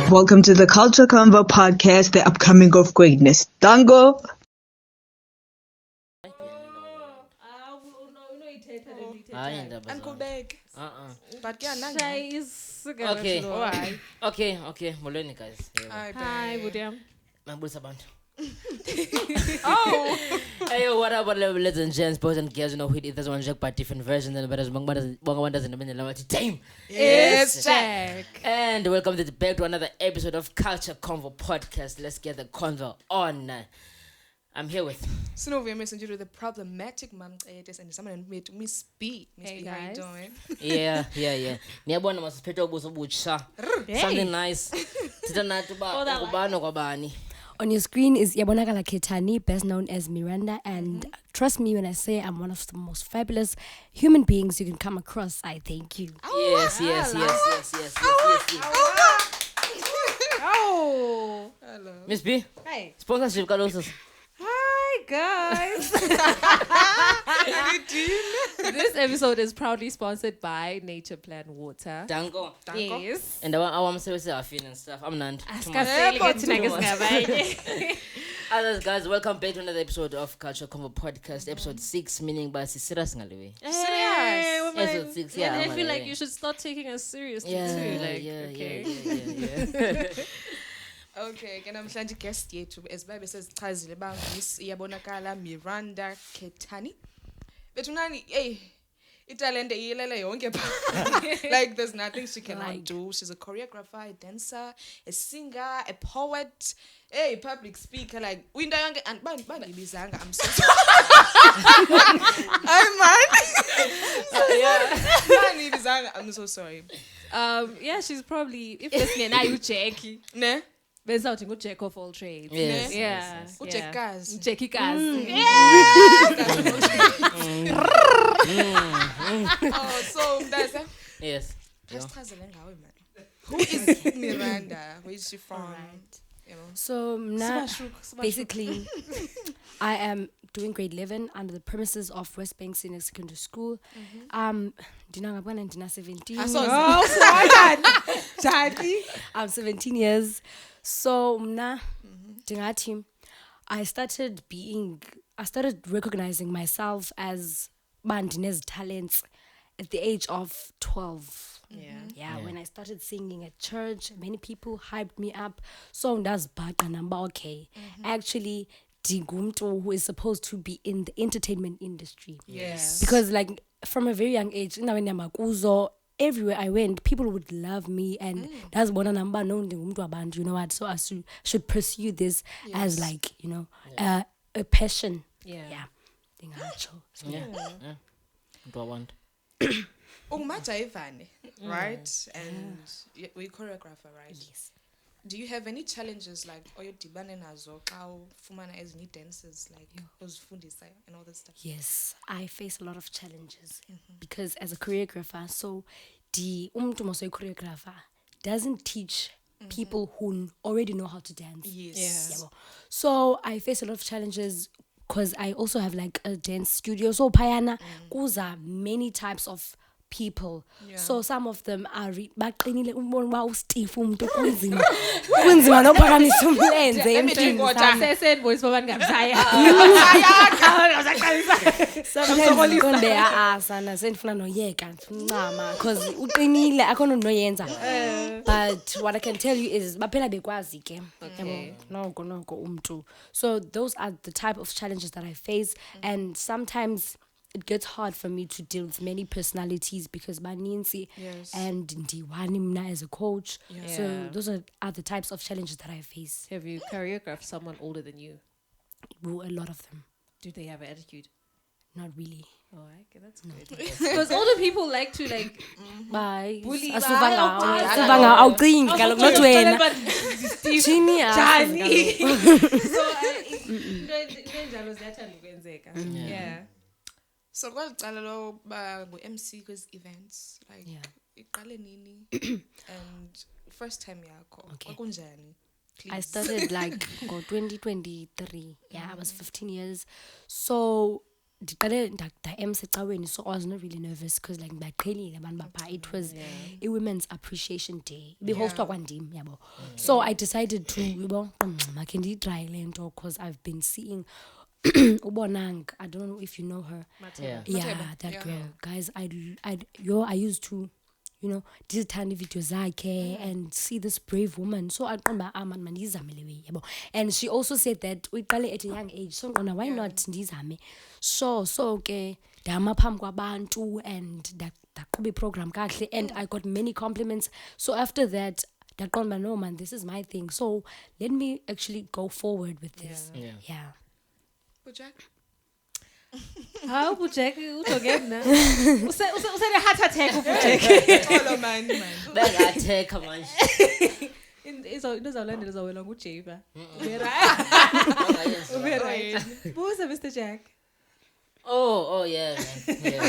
Welcome to the Culture Convo podcast, the upcoming of greatness. Dango. Uncle Beg. But Shy is Okay. Why? Okay. Molweni guys. Hi, Budiam. Mabulisa bantu. Oh, Hey, what up, ladies and gents, boys and girls? You know, it is one joke, but different versions. And better one doesn't mean time. it's Jack. And welcome back to another episode of Culture Convo podcast. Let's get the convo on. I'm here with. Synovia messenger to the problematic mom and someone made Miss B. Miss Hey, B, how you guys. doing? Yeah. Niyabona masiphethe ubuso butsha. Something nice. Thitha nathi ba ngubani kwabani. On your screen is Yabonakala Ketani, best known as Miranda, and trust me when I say I'm one of the most fabulous human beings you can come across. I thank you. Yes. Oh, Hello. Miss B, hi. sponsorship kalosus. Hi, guys. This episode is proudly sponsored by Nature Plan Water. Danko. Yes. And awamsebenzisa afini and stuff. Amnandi. Others guys, welcome back to another episode of Culture Convo podcast, episode 6, meaning by serious ngalewe. Hey, Episode 6, yeah. And I feel ngalewe. like you should start taking us seriously Yeah, too. Like, okay. Okay, ke namhlanje guest yethu esibabe sezichazile bangisi iyabonakala Miranda Ketani. Bethunani italente iyelele yonke pha. Like there's nothing she cannot do. She's a choreographer, a dancer, a singer, a poet, a public speaker. Like winda yonke and bandibizanga. I'm so sorry. I'm so sorry. Yeah, she's probably, if listening now, you Jackie. Ne? There's out a jack of all trades. Yes. Yeah. Ujekazi. Jackie Kaz. Oh, so that's it. Yes. Yeah. Who is Miranda? Where is she from? You know. So now, basically, I am doing grade 11 under the premises of West Bank Senior Secondary School. Ndina 17. I'm 17 years. So mna ndingathi I started recognizing myself as bandinez talents at the age of 12. Yeah, when I started singing at church, many people hyped me up. So ndazibhaqa namba okay. Actually, ndingumntu who is supposed to be in the entertainment industry. Yes. Because like from a very young age, everywhere I went, people would love me, and that's one number known the you know what? So I should pursue this as like, you know, a passion. Yeah. Yeah. What I want. Umaja Ivane, right? And we choreographer, right? Yes. Do you have any challenges like oyo dibane nazo xa ufumana ezinye dances like ozifundisa and all that stuff? Yes, I face a lot of challenges because as a choreographer, so the choreographer doesn't teach people who already know how to dance. Yes. Yabo. So I face a lot of challenges because I also have like a dance studio. So payana kuza many types of people. So some of them are baqinile umbona ba uSteve umuntu kunzima. Kunzima nophakamisa umlenze emntwini. Send voice for one guy. Sometimes konde sana sendifuna noyeka ncama because uqinile akona noyenza. But what I can tell you is baphela bekwazi ke. Noko umntu. So those are the type of challenges that I face, and sometimes it gets hard for me to deal with many personalities because baninzi and ndiwani mna as a coach. So those are the types of challenges that I face. Have you choreographed someone older than you? A lot of them. Do they have an attitude? Not really. Oh, okay, that's good. Because older people like to like Bye. bully. Asuvanga awucingi kaloku not wena. Thini Jani. So into ziyathanda ukwenzeka. Yeah. So kwalicala lo ba ngu-MC kwezi events like iqale nini and first time yakho kwakunjani? Please. I started like 2023. Yeah, I was 15 years. So ndiqale nda-MC ecaweni, so I was not really nervous because like ngibaqhelile abantu bapha. It was a Women's Appreciation Day. Behostwa kwandim, yabo. So I decided to, yabo, makhe ndiyitry le nto because I've been seeing Ubonang. I don't know if you know her. Yeah, that girl. Guys, I used to, you know, dizithanda videos zakhe and see this brave woman. So I qonda man mandizame lewe, yabo. And she also said that uyiqale at a young age. So ngona why not ndizame? So ke dama phambi kwabantu and daqhuba program kahle and I got many compliments. So after that daqonda no man, this is my thing. So let me actually go forward with this. Yeah. Jack? How Jack utogena? Use the heart attack Jack. Hello man. Attack manje. Izawulandela izawela nguJava. Right. Buza Mr. Jack. Oh yeah, man.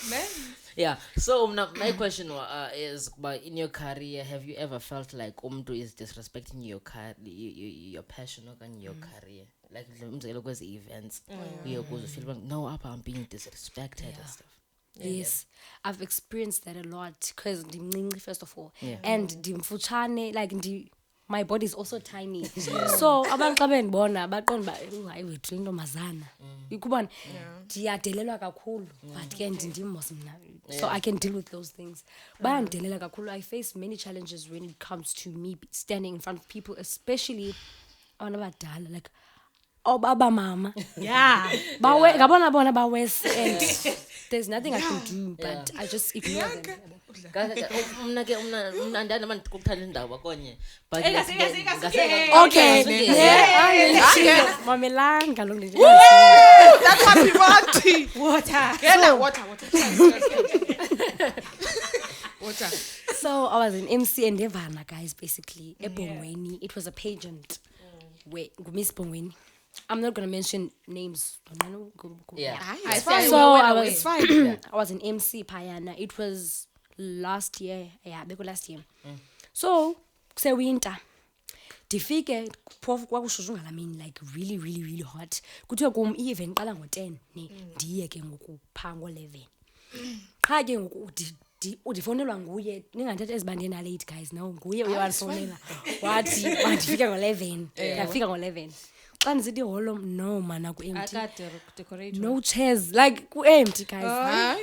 Man. Yeah. So my question is, but in your career, have you ever felt like umntu is disrespecting your your passion or your career? Like umzekelo kwezi events, you feel like no, I'm being disrespected and stuff. Yes, I've experienced that a lot because ndimncinci first of all, and ndimfutshane, like my body is also tiny. So abantu xa bendibona baqonda hayi wethu intombazana. Ukubona ndiyadelelwa kakhulu, but ke ndimos mna. So I can deal with those things. Bayandelela kakhulu. I face many challenges when it comes to me standing in front of people, especially abadala, like Baba mama. Yeah. Ngabona bona bawes and there's nothing I can do, but I just ignore them. Umna andana man ukuthanda indaba konye. But okay. Mamelanga lo nje. That's what we want. Water. So I was in MC and Devana, guys, basically. Ebongweni. It was a pageant. Wait, Miss Bongweni. I'm not gonna mention names. Yeah. It's fine. So It's fine. I was in MC Payana. It was last year. Yeah, last year. So winter. Difike kwakushushu ngalamini, like really, really, really hot. Kuthiwa kum i-event qala ngo-10 ne ndiye ke ngoku phaa ngo-11. Qha ke ngoku udifonelwa nguye ningathatha ezibandeni na late guys, no nguye uyawanfonela wathi mandifike ngo-11. Ndafika ngo-11. Xa ndisithi holo no man aku-empty, no chairs, like ku-empty guys.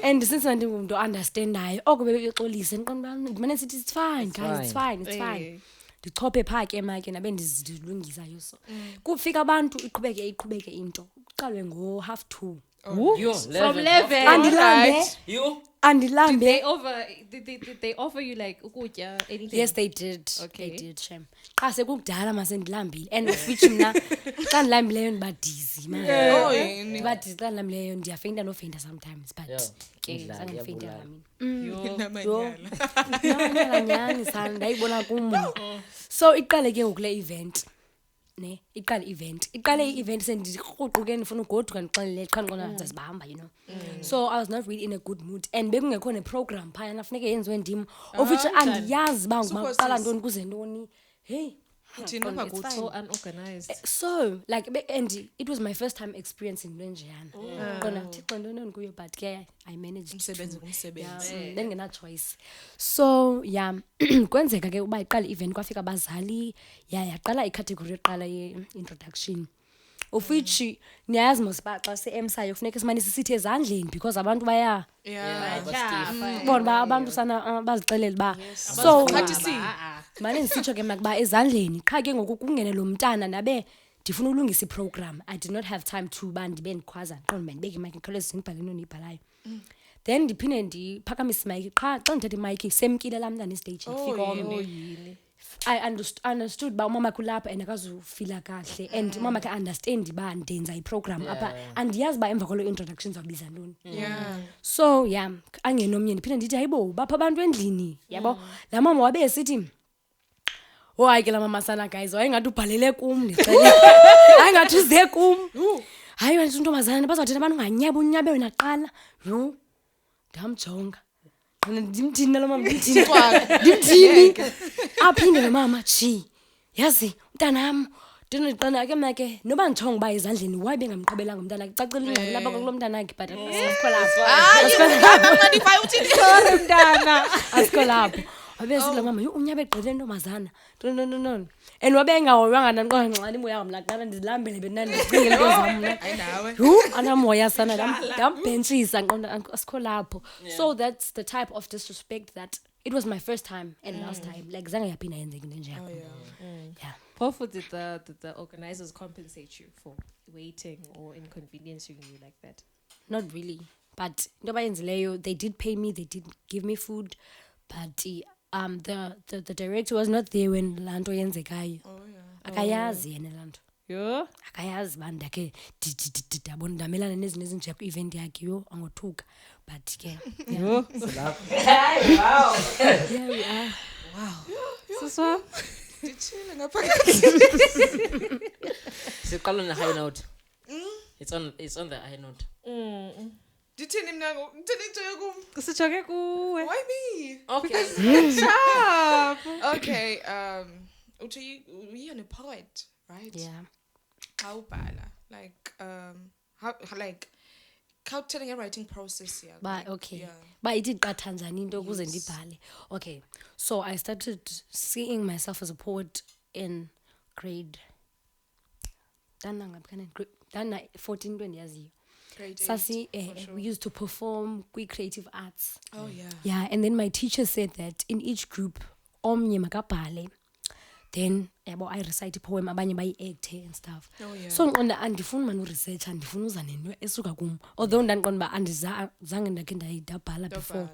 And since ndingumntu understandayo oko bebexolise ndiqonda ndimane sithi it's fine guys, it's fine. Ndichophe phaa ke make nabe ndizilungisayo. So kufika abantu iqhubeke into uqalwe ngo-2:30. From 11. Andilambe. Did they offer you like ukutya, anything? Yes, they did. Okay. They did, Shem. Xa sekukudala mase ndilambile and which mna xa ndilambileyo ndiba dizzy man. Ndiba dizzy xa ndilambileyo ndiyafeyinta nofeyinta sometimes, but ke zange ndifeyinte ngamini. Nyani sana ndayibona kumo. So iqale ke ngoku le event. Ne iqale i-event sendikruquke ndifuna ugoduka ndixelele qha ndiqona zasibahamba, you know. So I was not really in a good mood and bekungekho ne-program phayana funeke yenziwe ndim of which andiyazi uba ngumaqala ntoni kuze ntoni. Hey, So unorganized. So like and it was my first time experiencing lenjeyana. Qona thixo ntoni kuyo, but ke I managed Umsebenzi. then ngena choice. So yeah, kwenzeka ke uba iqala event kwafika abazali, yaqala icategory eqala ye-introduction. Of which niyazi mos ba xa se-emsayo kufuneka simane sisithi ezandleni because abantu baya bona ba abantu sana bazixelele ba. So manje ndisitsho ke makuba ezandleni qha ke ngoku kungene lo mntana nabe ndifuna ulungisa iprogram. I did not have time to ba ndibe ndikhwaza ndiqonda ndibeke imike khawuleza ndibhale into ndiyibhalayo. Then ndiphinde ndiphakamise imike qha xa ndithatha imike semkile laa mntana istage ifika omnye. I understood ba umama kulapha and akazufila kahle and umama ke understand ba ndenza iprogram apha andiyazi ba emva kwalo introduction zabiza ntoni. So yeah, angenomnye ndiphinde ndithi hayibo bapha abantu endlini, yabo la mama wabe esithi hayi ke la mama sana guys wayengathi ubhalele kum ndicela ayingathi uze kum hayi wena intombazana bazawuthina abantu nganyaba unyabe wena qala no ndamjonga ndimthini lo mama ndimthini aphinde lo mama yazi mntanam ndinoqina ke mna ke noba nditshonga uba ezandleni why bengamqabelanga umntana akhe cacile ingxaki lapha kulo mntana akhe but asikho lapho wabesithi la mama yho unyabe egqile ntombazana no and wabe engahoywanga nandiqonda nxani imoya yam laqala ndizilambele benandicingele into zam mna Ayinawe. anamoya sana ndambhentshisa nqonda asikho lapho. So that's the type of disrespect that it was my first time and last time like zange yaphinda yenzeka into enjeyakho. Yeah. Phofu, did the organizers compensate you for waiting or inconveniencing you like that? Not really, but into abayenzileyo, they did pay me, they did give me food, but the director was not there when laa nto yenzekayo. Akayazi yena laa nto. Yeah. Akayazi uba ndakhe ndabona ndamelana nezinto ezinje kwi-event yakhe yho angothuka but ke Yo. yeah we are. So. Ndichile ngaphakathi. Siqala on a high note. It's on the high note. Ndithini mna ndithini nje kum? Sichoke kuwe. Why me? Okay. Sharp. Okay, uthi you're a poet, right? Yeah. How ubhala? Like how like telling a writing process here. But okay. Yeah. But it did qatha njani into ukuze ndibhale. Okay. So I started seeing myself as a poet in grade 14 20 years. Grade 8. Sasi, for sure. we used to perform creative arts. Oh yeah. Yeah, and then my teacher said that in each group, omnye makabhale. Then I recite a poem, abanye bayi-act and stuff. Oh yeah. So nqonda andifuni manu research andifuni uza nento esuka kum. Although ndandiqonda uba andizange ndakhe ndayidabhala before.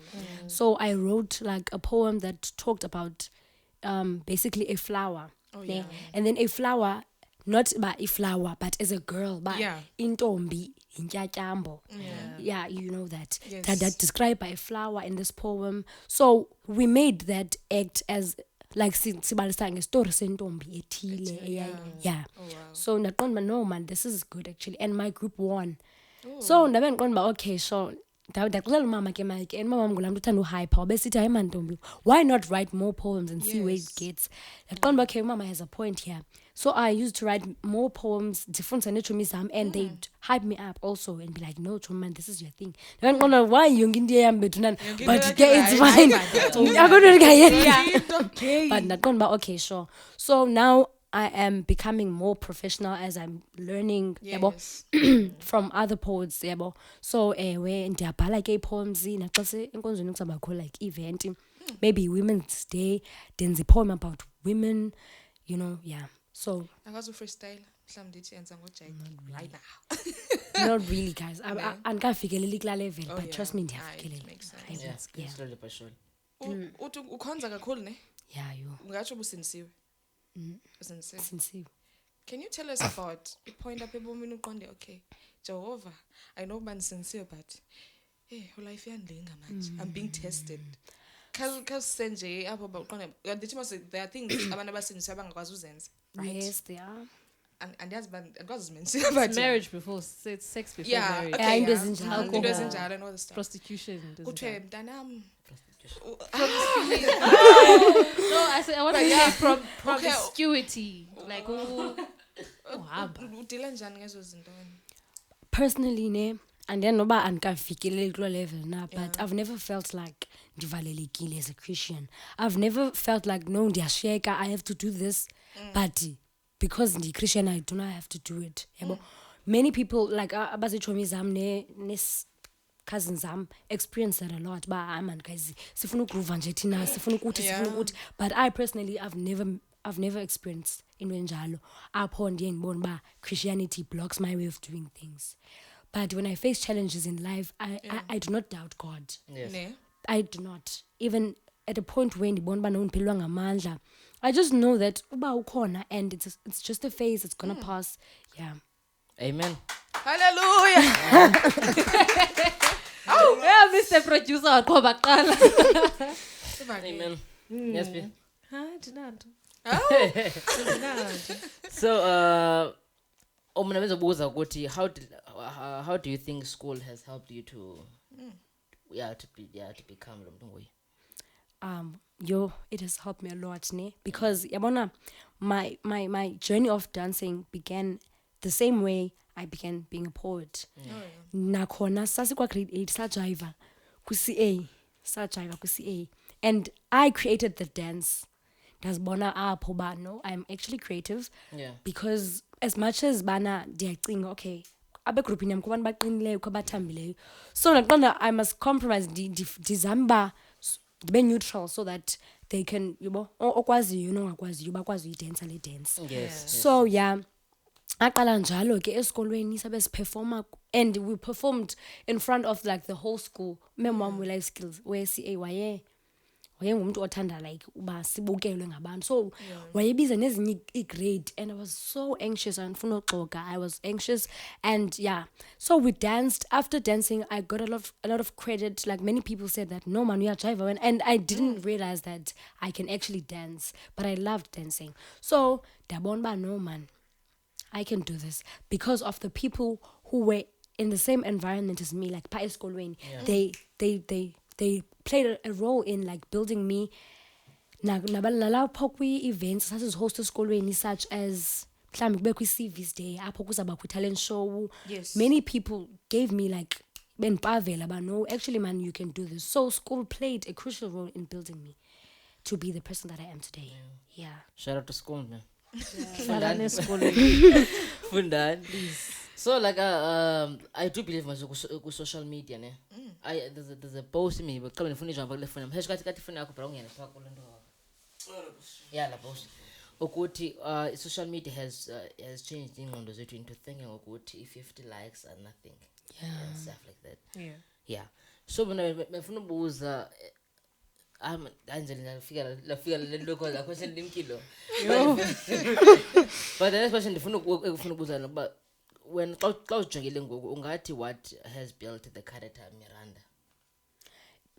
So I wrote like a poem that talked about basically a flower. Oh, ne? yeah. And then a flower, not by a flower, but as a girl, but Yeah. intombi, intyatyambo. Yeah, you know that. Yes. That described by a flower in this poem. So we made that act as like sibalisa ngestory sentombi ethile. Yeah. Oh wow. So ndaqonda no man, this is good actually, and my group won. So ndabe ndiqonda okay, so ndaxelela umama ke mike and mama ngulaa mntu uthanda uhyper wabesithi hayi mantombi, why not write more poems and see where it gets. Ndaqonda okay, mama has a point here. So I used to write more poems ndifundisa neetshomi zam and they'd hype me up also and be like, no Chomi man, this is your thing. Ndabe ndiqonda why yonke into yam bethunani, but ke it's fine. Akonto ndingayenza. But ndaqonda uba okay, sure. So now I am becoming more professional as I'm learning yabo, Yes. from other poets yabo. So we ndiyabhala ke poems naxa enkonzweni kusabakho like event, maybe Women's Day, ndenza poem about women, you know, yeah. So Akazu freestyle. Mhlawumbe ndithi yenza ngoJack right now. not really guys. Andikafikeleli kula level, Oh, but yeah. trust me It ndiyafikelele. makes sense. Yeah. Yeah. Slowly but surely. Uthi ukhonza kakhulu ne? Yeah, you Ungatsho busindisiwe. Busindisiwe. sincere. Can you tell us about a point up ebomini uqonde okay, Jehovah, I know uba ndisincere but life yandilinga manje. I'm being tested. Cause senje apho baqonde ndithi mase there are things abantu abasindisiwe abangakwazi uzenza, right? Yes, they are. And andyazi uba andikwazi uzimenshina but Marriage before, sex before yeah, marriage. okay, into yeah. ezinjalo. Into ezinjalo and all the stuff. Prostitution. doesn't Kuthiwe count. mntanam No, I want to say from Okay. promiscuity. Like, udila njani ngezo zinto wena? Personally ne, and then noba andikafikeleli kulo level na, but I've never felt like ndivalelekile as a Christian. I've never felt like no ndiyashiyeka, I have to do this, but because ndi-Christian I do not have to do it. Yabo. Many people like abazitshomi zam ne cousins zam experience that a lot. But man guys, sifuna ukuva nje thina, sifuna ukuthi, sifuna ukuthi. But I personally I've never experienced into enjalo. Apho ndiye ndibone uba Christianity blocks my way of doing things. But when I face challenges in life, I do not doubt God. Yes. Ne? I do not. Even at a point when ndibona uba nondiphelelwa ngamandla, I just know that uba ukhona and it's just a phase, it's gonna pass. Yeah. Amen. Hallelujah. yeah, Mr. Producer, waqoba kuqala. Amen. Yes, B. So, mna benzobuza ukuthi how do you think school has helped you to to become lo mntu nguye? it has helped me a lot, ne? Because yabona, my journey of dancing began the same way I began being a poet. Nakhona sasikwa grade 8 sajiva ku CA, and I created the dance. Dasbona apho bano, I'm actually creative. Yeah. Because as much as bana diyacinga, okay, abe group yam kubantu baqinileyo kwabathambileyo, so naqonda I must compromise dizamba be neutral so that they can okwaziyo nongakwaziyo bakwazi udance le dance. Yes. So yeah, aqala njalo ke esikolweni sabe siperforma, and we performed in front of like the whole school. Memwam life skills where CA wayengumuntu othanda like uba sibukelwe ngabantu, so wayebiza nezinye grade, and I was so anxious and I was anxious, and yeah, so we danced. After dancing I got a lot of credit. Like many people said that no man, we are jive, and I didn't realize that I can actually dance, but I loved dancing. So dabonba, no man, I can do this because of the people who were in the same environment as me, like pa esikolweni. They played a role in like building me. Nalapho kwi-events sasizihosta esikolweni, such as mhlawumbe kube kwi-CV's day apho kuzaba kwi-talent show. Yes. Many people gave me like benpavela, but no, actually man, you can do this. So school played a crucial role in building me to be the person that I am today. Yeah. Shout out to school, man. Fundani esikoleni. Fundani. So like I do believe ku social media, ne. There's a post me but come nifuna ijambo kule phone. Mheshikathi kathi phone yakho bra ungene phaka kule nto. Yeah, la post. Ukuthi social media has changed ingqondo zethu into thinking ukuthi 50 likes are nothing. Yeah. And stuff like that. Yeah. Yeah. So mina befuna ubuza anjeli lafika lento kodwa question limkilo. But the next question ndifuna ukubuza noba when xa ujongile ngoku ungathi what has built the character Miranda?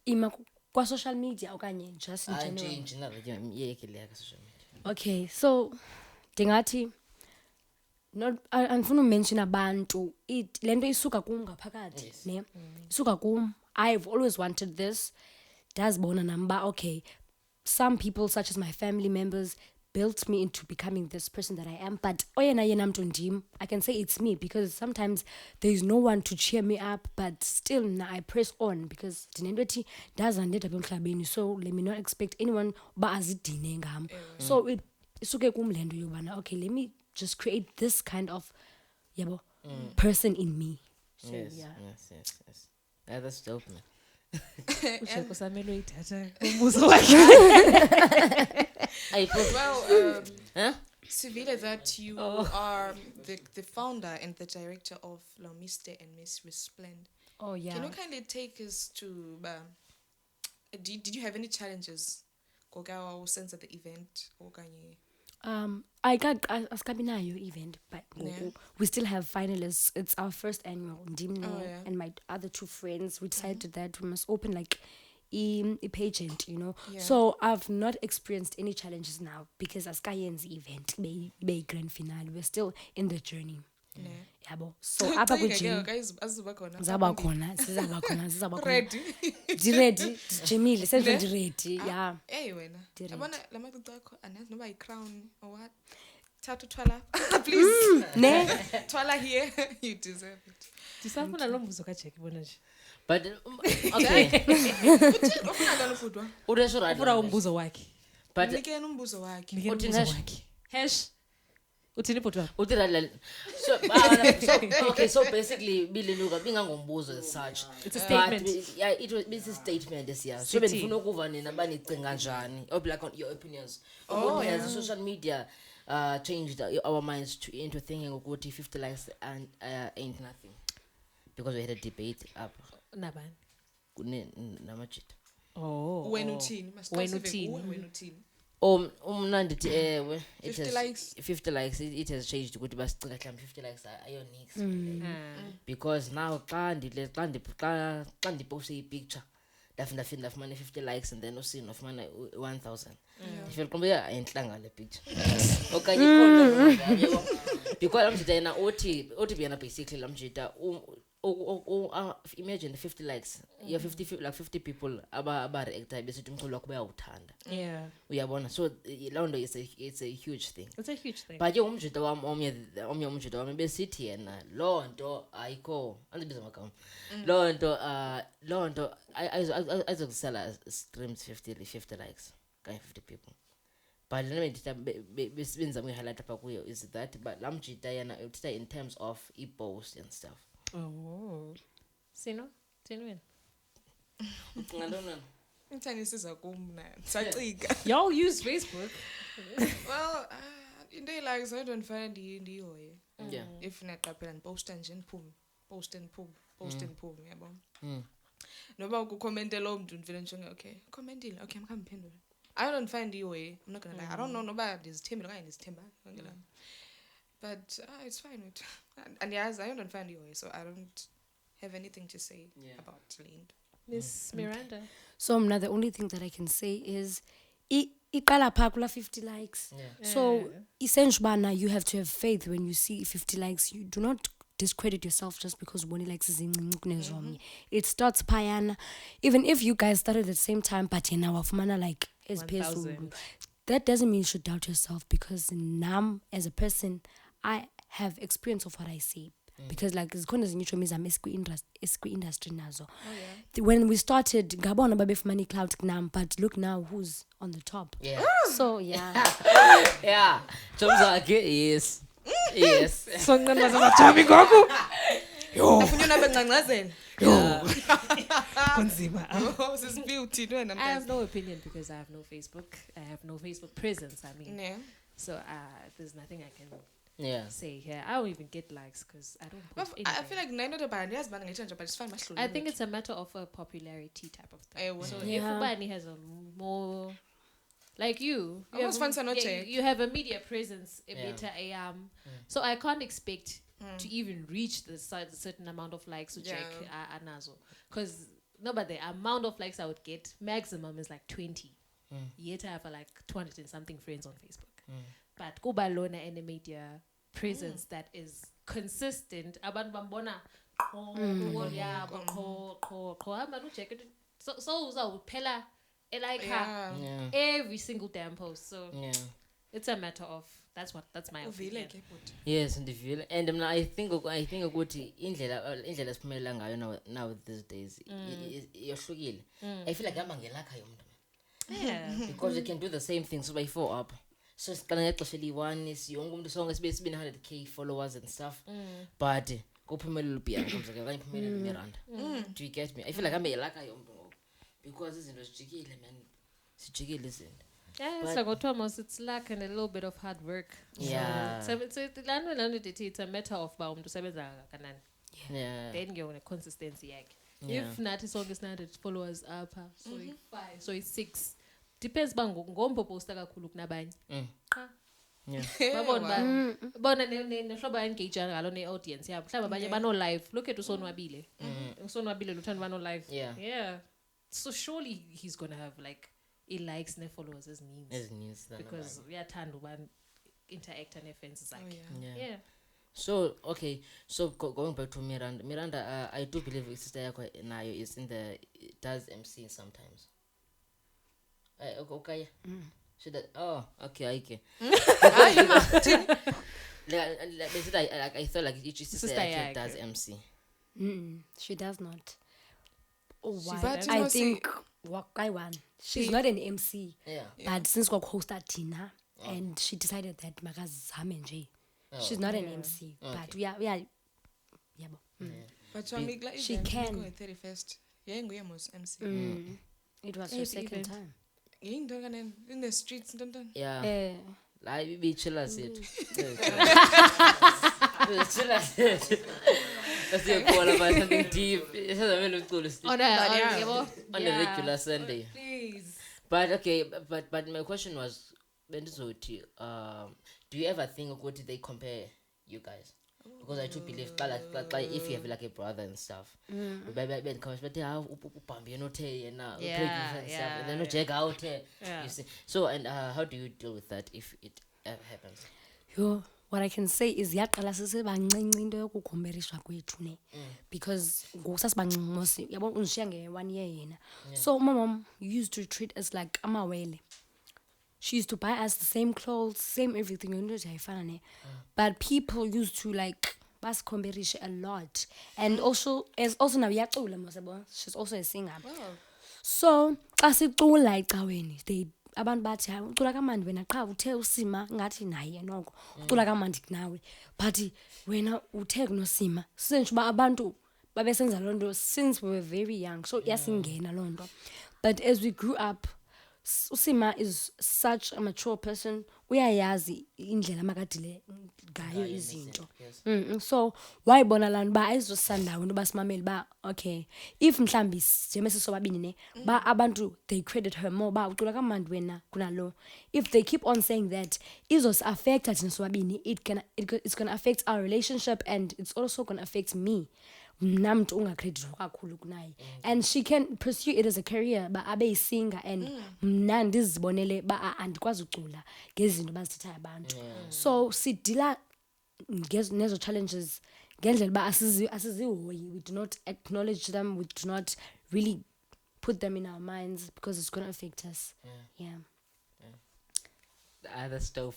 Ima kwa social media okanye just in general? In general, yekile ka social media. Okay, so ndingathi andifuna mention abantu, lento isuka kum ngaphakathi, ne? Isuka kum. I've always wanted this. Dazibona namba, okay, some people such as my family members built me into becoming this person that I am, but oyena yena mntu ndim, I can say it's me, because sometimes there is no one to cheer me up, but still I press on because dinento ethi ndazandeda emhlabeni, so let me not expect anyone ba azidine ngam. So isuke kum lento yobana, okay, let me just create this kind of person in me. So Yes. Yeah, that's dope, man. Usheko samelo ithatha umbuzo wakhe. Well, Huh? Sivile, that you are the founder and the director of La Mr. and Miss Resplend. Oh yeah. Can you kindly take us to did you have any challenges koga sense at the event okanye? I got askabinayo event, but Yeah. we still have finalists. It's our first annual. Ndimne Oh, yeah. and my other two friends, we decided that we must open like a pageant, you know. Yeah. So I've not experienced any challenges now because askayen's event, be grand finale. We're still in the journey. Yeah. Yabo. So apa kujim. Guys, azuba khona. Zaba khona. Ready? Ready. Jimile, self ready. Yeah. Hey wena. Direct. Yabona lamacici akho anazi noba crown or what? Thatha twala. Please. Ne? Twala here. You deserve it. Ndisafuna lo mbuzo kaJack bona nje. But okay. Ufuna ngani ukudwa? Udesho right. Ufuna umbuzo wakhe. But Nikeni umbuzo wakhe. Nikeni Uthini umbuzo hash? wakhe. Hash. Uthini bhodwa? So basically bilinuka bingangombuzo as such. It's a statement. But, yeah, it's a statement this year. So benifuna ukuva nina banicinga njani or like on your opinions. Has social media changed our minds into thinking ukuthi 50 likes and ain't nothing? Because we had a debate up Nabani? namajita. Oh. Wena uthini? Wena uthini? Wena uthini? Mna ndithi ewe 50 likes. 50 likes it has changed ukuthi basicinga mhlawumbe 50 likes ayonix because now xa ndiposte i-picture ndafumana 50 likes and then usini ufumana 1000 ndifela qombe ayintlanga le picture okanye ikhona because lamjita yena othi beyana basically lamjita imagine the 50 likes. You have 50 people aba-reacta besithi umculo wakho bayawuthanda. Yeah. Uyabona? So loo nto it's a huge thing. It's a huge thing. But umjito wam omnye umjito wam besithi yena loo nto ayikho andibiza amagama. Loo nto ayizokusela streams 50 likes kanye 50 people. But let me benza highlight apha kuyo is that but laa mjita yena uthetha in terms of e-post and stuff. Oh. Sino? Tinwin. Ngantoni? Intani siza kumna. Sacika. Y'all use Facebook. Well, into likes I don't find ndiyihoye. Yeah. If naqaphela ndiposta nje ndiphume. Post and phume yabo. Noba ukucommente lo mntu ndivele nje okay. Commentile. Okay, mkhambe phendula. I don't find ndiyihoye. I'm not going to lie. I don't know noba ndizithembile okanye ndizithemba. But it's fine with and yes, I don't find ndiyihoye, so I don't have anything to say about Lind. Miss Miranda. So mna, the only thing that I can say is iqala phaa kula 50 likes. So essentially you have to have faith when you see 50 likes. You do not discredit yourself just because one likes is in it starts payana. Even if you guys started at the same time, but yena wafumana like as 1,000. that doesn't mean you should doubt yourself, because nam as a person I have experience of what I say. Because like zikhona ezinye itshomi zam esikwi-industry nazo. When we started ngabona babefumana i-cloud kunam, but look now who's on the top. Yeah. So yeah. Yeah. Chomzake, yes. Yes. So ngana zamajami ngoku. Afuna nabe ncancazela. Kunzima. Sisibuthi wena I have no opinion because I have no Facebook. I have no Facebook presence, I mean. Yeah. So there's nothing I can say here. I don't even get likes because I don't post anything. I feel like nine band yes band ngayitshanja but it's fine mahlule. I think it's a matter of a popularity type of thing. So Yeah. if Ubani has a more like you Almost have, fancy not check. you have a media presence a better so I can't expect to even reach the certain amount of likes to check anazo, because no, but the amount of likes I would get maximum is like 20. Yet I have like 200 and something friends on Facebook. But kuba lona any media presence that is consistent. Abantu bambona so uzawuphela like her every single damn post. So it's a matter of that's my opinion. Yes, ndivile. And I think ukuthi indlela siphumelela ngayo now these days yohlukile. I feel like hamba ngelakha yomntu. Yeah. Because you can do the same thing so by 4 up. So siqala ngexesha eli-1 siyonke umuntu sonke sibe 100k followers and stuff. But kuphumelela uBianca mzekelo okanye uphumelela uMiranda. Do you get me? I feel like hamba ngelakha yomntu ngoku. Because izinto zijikile man. Sijikile izinto. Yeah, it's like Thomas, it's luck and a little bit of hard work. Yeah. So it's a matter of to sebenza kanani. Yeah. Then you're on a consistency yakhe. Yeah. If not it's always 100 followers up, so it's 5, so it's 6. Depends ngombo posta kakhulu kunabanye. Yeah. Babona bona nehlobo engage ngalo ne-audience yabo. Mhlawumbe abanye bano live. Look at Usonwabile. Usonwabile luthanda bano live. Yeah. So surely he's going to have like likes ne followers as needs because uyathanda uba interact ne-fans zakhe. Yeah. So okay, so going back to Miranda, I do believe sister yakho nayo is does MC sometimes. Okay. She does. Oh, okay. I thought like each sister yakho does MC. She does not. Why? I think she's not an MC. Yeah. But since we hosted Tina and she decided that makazame nje. She's not an MC. But we are But she can. 31st. Yeah, nguye mos MC. It was her second time. In the streets, Yeah. Like we chilla sit. That's your call about something deep. On a regular Sunday. Please. But okay, but my question was, do you ever think of what they compare you guys? Because I do believe, like if you have like a brother and stuff, and then no check out. You see. So and how do you deal with that if it ever happens? what I can say is yaqala sisebancinci into yokukhomberishwa kwethu ne because ngoku sasibancinci mos yabona undishiya nge-1 year yena so my mom used to treat us like amawele. She used to buy us the same clothes, same everything. But people used to like basikhomberishe a lot. And also now yacula mosebo. She's also a singer. So xa sicula ecaweni they abantu bathi hayi ucula kamandi wena qha uthe usima ngathi naye noko ucula kamandi nawe but wena uthe kunosima senje ba abantu babesenza lonto since we were very young so yasingena lonto. But as we grew up Usima is such a mature person. Uyayazi indlela makadile ngayo izinto. So wayibona lana ba ayizosanda into basimameli ba okay if mhlambi njeme sisobabini ne ba abantu they credit her more ba ucula kamandi wena kunalo. If they keep on saying that izos affect thina sobabini it's going to affect our relationship and it's also going to affect me. Mnamntu ungakreditwa kakhulu kunaye and she can pursue it as a career ba abe singer and mna ndizibonele ba andikwazi ucula ngezinto bazithatha abantu so sidila nezo challenges ngendlela ba asizihoyi we do not acknowledge them we do not really put them in our minds because it's going to affect us That's dope.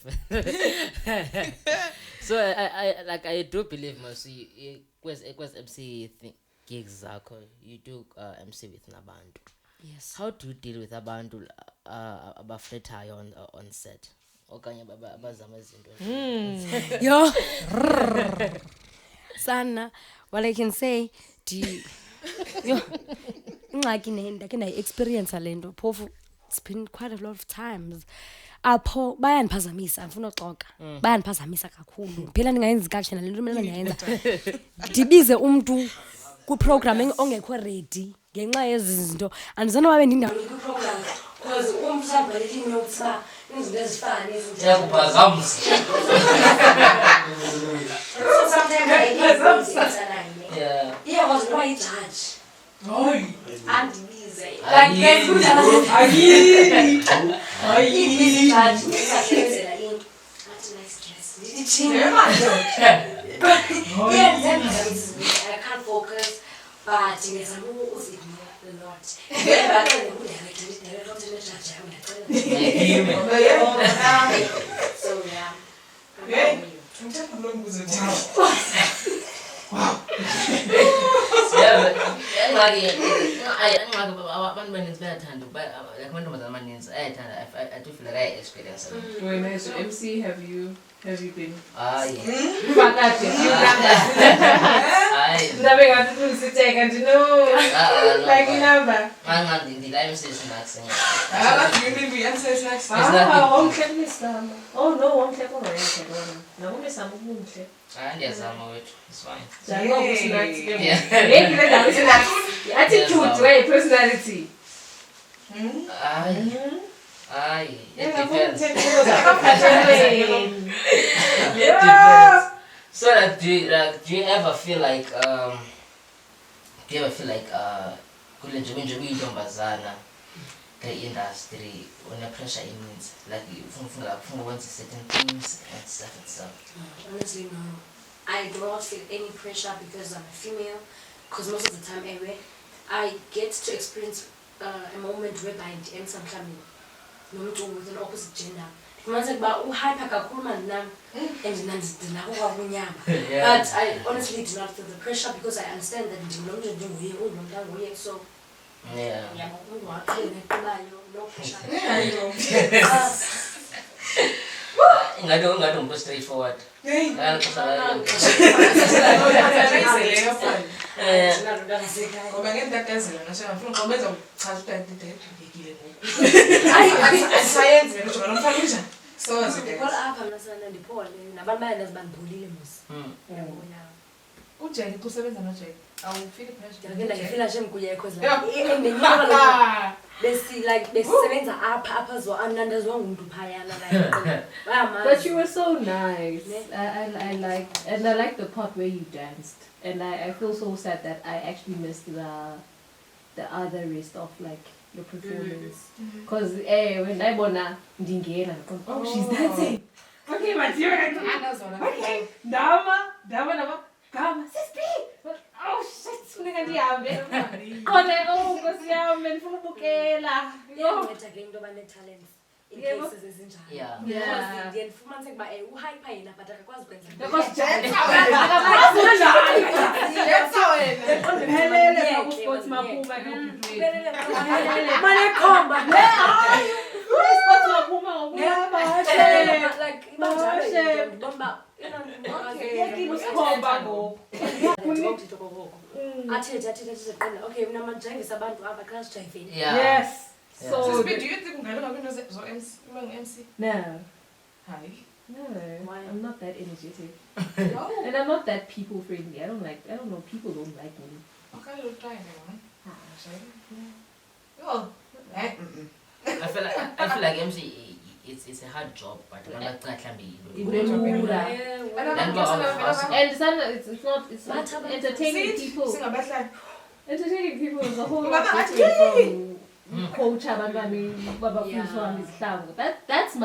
So I do believe most was MC gigs zakho you do MC with nabantu. yes How do you deal with abantu abafletayo on set okanye abazama izinto yo sana what I can say yo ingxaki ndake ndayi experience lento phofu it's been quite a lot of times apho bayaniphazamisa andifuna uxoka bayaniphazamisa kakhulu phela ndingayenzi kakuhle nalento mina ndiyenza ndibize umuntu ku-programming ongekho ready ngenxa yezi zinto andizana babe ndindawo ku-program because umhlawumbe lethi notes ba izinto ezifana nezinto yakuphazamisa so sometimes yeah was no judge andibize like that's good I can't focus but ngeza uzignore a lot so yeah abantu baninzi bayathanda like amantombazana amaninzi ayathanda I do feel like I experience it. When as MC have you been? Hayi Phakathi hayi ndabe ngathi usitheka ndino like number manje ndila emsisi nakusenga you mean we answer next wonke kumisama no wonke kunoyekhe kona nakumisama ubumhle ndiyazama wethu it's fine njalo personality Yeah. maybe le ndawo isinathi attitude way personality hayi it depends. So do you ever feel like kule nje uyintombazana the-industry une-pressure ininzi like ufuna ukwenza certain things and stuff honestly no I do not feel any pressure because I'm a female because most of the time anyway I get to experience a moment whereby ndiyenza mhlawumbi nomuntu with an opposite gender kumanise kuba uhyper kakhulu mani nami and ndinako kwakunyama but I honestly do not feel the pressure because I understand that ndinomuntu ndinguye unomuntu anguye so yabo ungwaqhele nequlayo no pressure ingade umuntu straightforward ngoba ngentatazela ngasho ngifuna uqobenza ukuchaza ukuthi ayidedekile ngoku ayisayenzi wena ujoba nomfana kunjani soze Kola apha mina sana ndiphole nabantu bayazi bandibulile musi uJack usebenza noJack awufili pressure ngeke ndafila nje mkuyekho la besisebenza apha zo anandazwa ngumuntu phayana But you were so nice. I like the part where you danced, and I feel so sad that I actually missed the other rest of like your performance. Because when I bona ndingena, oh she's dancing. Okay, but you're okay. Dama. Gama. Sis B. Oh shit, funeka ndihambe. Khona Nkosi yami ndifuna ubukela. Iyangceda ke into bane-talents in Yebo. cases ezinjalo. Yeah. Because ndiye ndifumanise ukuba uhype yena but akakwazi ukwenza into. Helele ku-sports maphuma ke. Manekhomba. Sports maphuma ngokuya. Like imagine ndibona Usikhomba ngoku. athethe okay mina mandijayivisa abantu apha xa sijayiveni. Yes. So Do you think ungalunga kwinto zo-MC? Uba ngu-MC? no. Hayi. No, Why? I'm not that energetic. No. And I'm not that people friendly. I don't know, people don't like me. Okay, you'll try now. Oh. I feel like MC it's a hard job, but And some, it's not entertaining people. Singabahlali. Entertaining people is a whole lot different from coach abantwana babafundiswa ngizihlangu. That's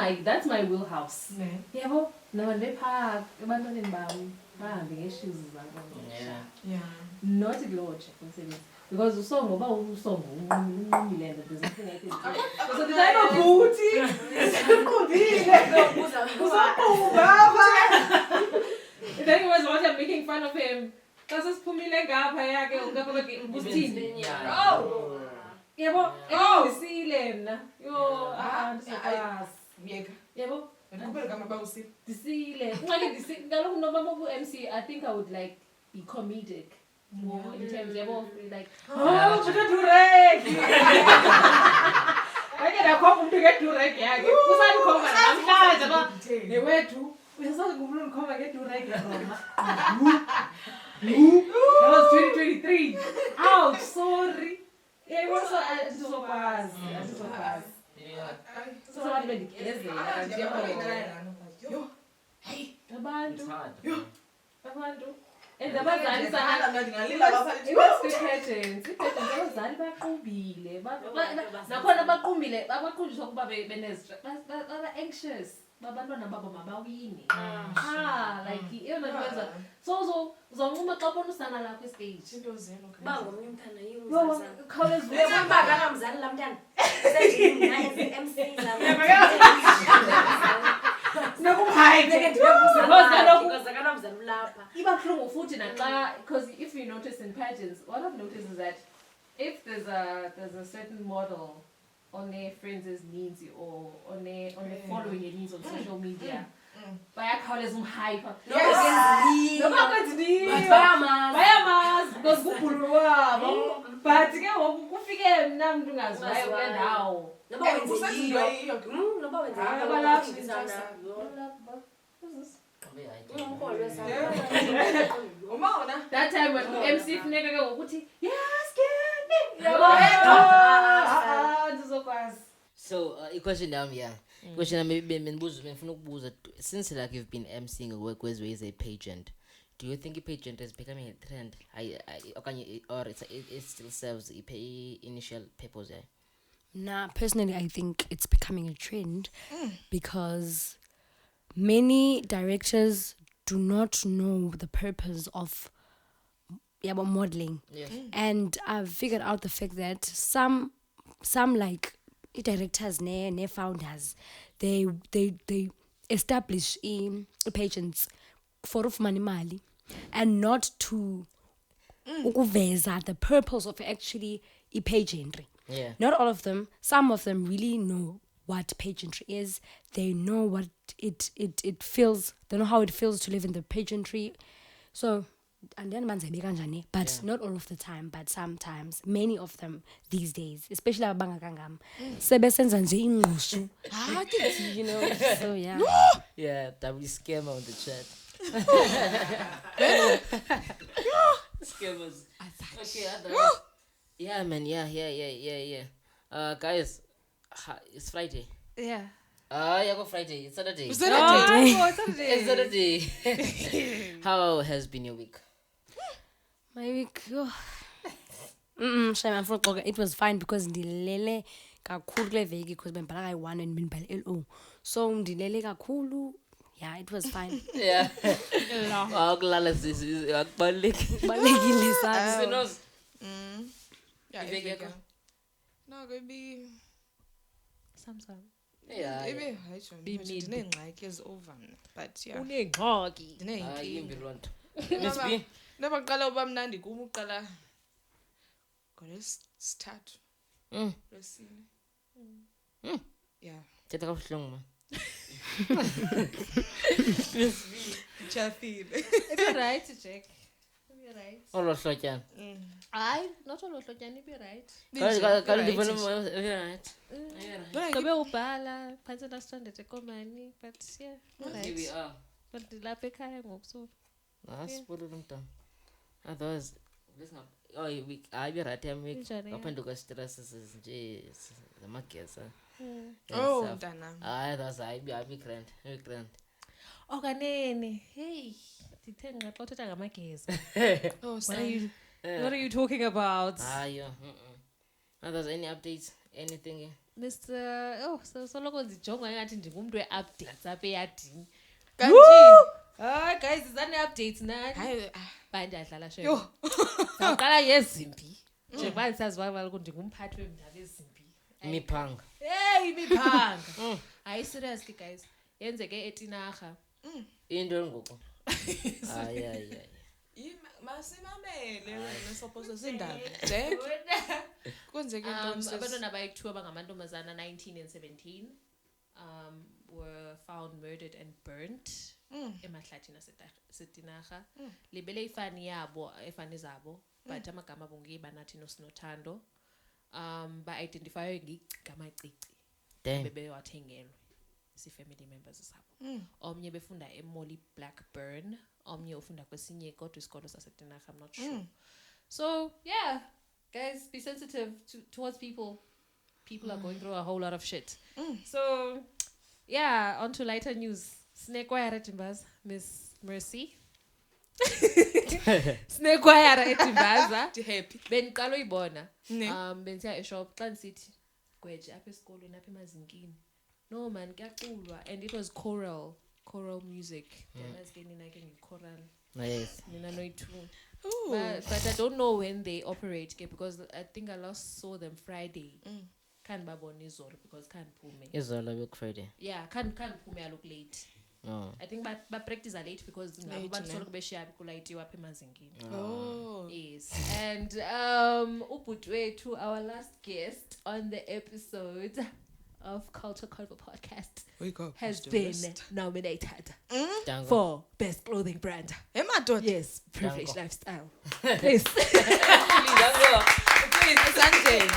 my wheelhouse. Yebo, nabantu bephaka ebantwaneni bami bahambe ngeshoes zabo. Yeah. Not iloje umsebenzi. Because usongo ba usongo unqumile and there's nothing I can do. So did I know booty? Then he was watching making fun of him. That's siphumile ngapha yake ngapha ke busithini. Oh. Yebo, ngisile mina. Yo, Yeka. Yebo. Ngikubele kama ba usi. Disile. Ngalokho noma ku MC, I think I would like be comedic. More in terms of like, oh, but durek. I get a call to get durek. Yeah, kusani khoma namhlanje ba newethu uyasazi kumuntu khoma get durek khoma. That was 2023. Ouch, sorry. Yeah, it was so fast. So what made it easy? Yo. Hey, abantu. Abantu. And the bazali it was the pageants abazali baqubile nakhona baqumile abaqunjiswa kuba baba anxious babantwana babo mabawini like yena kwenza so uzonquma xa ubona usana lakho estage Into zelo. Bangomnye umntana yiyo yo uzazana. khawuleza Uyabona kanamzali la mntana. Senje MC ibabuhlungu futhi naxa because if you notice in pageants what I've noticed is that if there's a certain model on their friends' needs or on their following their needs on social media bayakhawuleza umhype noma kwenzi bayamazi because kubhulu wabo but ke ngoku kufike mna mntu ungaziwayo kule ndawo that time when MC funeka ke ngokuthi So question down here. Question maybe benifuna ukubuza since like you've been emceeing work with as a pageant. Do you think a pageant is becoming a trend? Or it still serves the initial purpose? Nah, personally, I think it's becoming a trend because many directors do not know the purpose of modeling. Yes. And I've figured out the fact that some like directors ne founders, they establish pageants for ufumana imali and not to ukuveza the purpose of actually pageantry. Yeah. Not all of them. Some of them really know what pageantry is. They know what it feels. They know how it feels to live in the pageantry. So, and then but not all of the time, but sometimes, many of them these days, especially abangakangam, sebesenza nje ingqushu. You know, so yeah. Yeah, W scammer on the chat. Scammers. Okay, yeah, man. Yeah. Guys, it's Friday. yeah Yeah, go Friday. It's Saturday. It's It's Saturday. How has been your week? My week, it was fine because ndilele kakhulu kule veki because bembhala kayi-1 and bendibhala LO. So ndilele kakhulu. yeah, it was fine. Yeah. Akulala sisi akubaleki. Balekile sana. Sinos. Yeah, Iveki Iveki. yakho? No, maybe Some. Yeah. maybe hayi John. Be mid. Dinengxaki ezi-over mna. But yeah. Unengxaki. Dineyinkinga. Yimbi lonto. Miss B. Nabaqala uba mnandi kum uqala ngolwesithathu. Lwesine. Yeah. Thetha kabuhlungu man. Chafile. It'll be right, Jack. It'll be right. Olohlotyana. Not all of Lotjani be right. Kali ndibona right. Kabe ubhala, phansi la standard ekomani, but yeah, Here we right. are. But lapha ekhaya ngoku so. Asibulula umntana. Otherwise we ayibe right yami Injani, ngaphandle kwe-stress nje zamagesa. Oh, mntanam. Otherwise ayibe grand. Okanene, hey, ndithe nqa uthetha ngamageza. Oh, What are you talking about? Yeah. Otherwise any updates? Anything? Mr. Soloko ndijonga ngathi ndingumntu we-updates apha eyadini. Kanti. Guys, izani updates nani? Hayi. Ba ndiyadlala shebo. Sawuqala yezimbi. Njengoba ndisaziwayo kaloku ndingumphathi weendaba ezimbi. Miphanga. Hey, imiphanga. Hayi seriously guys. Yenzeke eTinarha. Into ngoku. Hayi. Masimamele nesophoso sindaba. Jack. Kwenzeke ntoni Abantwana bayi-2 abangamantombazana 19 and 17 were found murdered and burnt emahlathini aseTinarha. Libele ifani zabo but amagama abo ngiyibanathi noSinothando. Ba-identifywe ngigama Cici bebewathengelwe si-family members zabo. Omnye befunda eMolly Blackburn, omnye ufunda kwesinye kodwa isikolo saseTinarha, I'm not sure. So yeah, guys, be sensitive towards people. People are going through a whole lot of shit. So yeah, on to lighter news. Snekwayara Timbaza, Miss Mercy. Snekwayara eTimbaza. happy. Bendiqala uyibona. Bensiya eshop xa ndisithi gweje apha esikolweni apha emazinkini. No man, kuyaculwa, and it was choral music. Yazi ke nina ke ngichoral. Yes. Nina noyitu. But I don't know when they operate because I think I last saw them Friday. Can't babona izolo because can't phume. Izolo bek Friday. Yeah, can't phume look late. No. I think but practice are late because ngabo basoloko beshiya kulayitiwa apha emazingini. Oh. Yes. And ubhutwethu, our last guest on the episode of Culture Convo Podcast has been nominated for Best Clothing Brand. Emadoda. Yes, Privileged Lifestyle. Please. Please, Sanjay.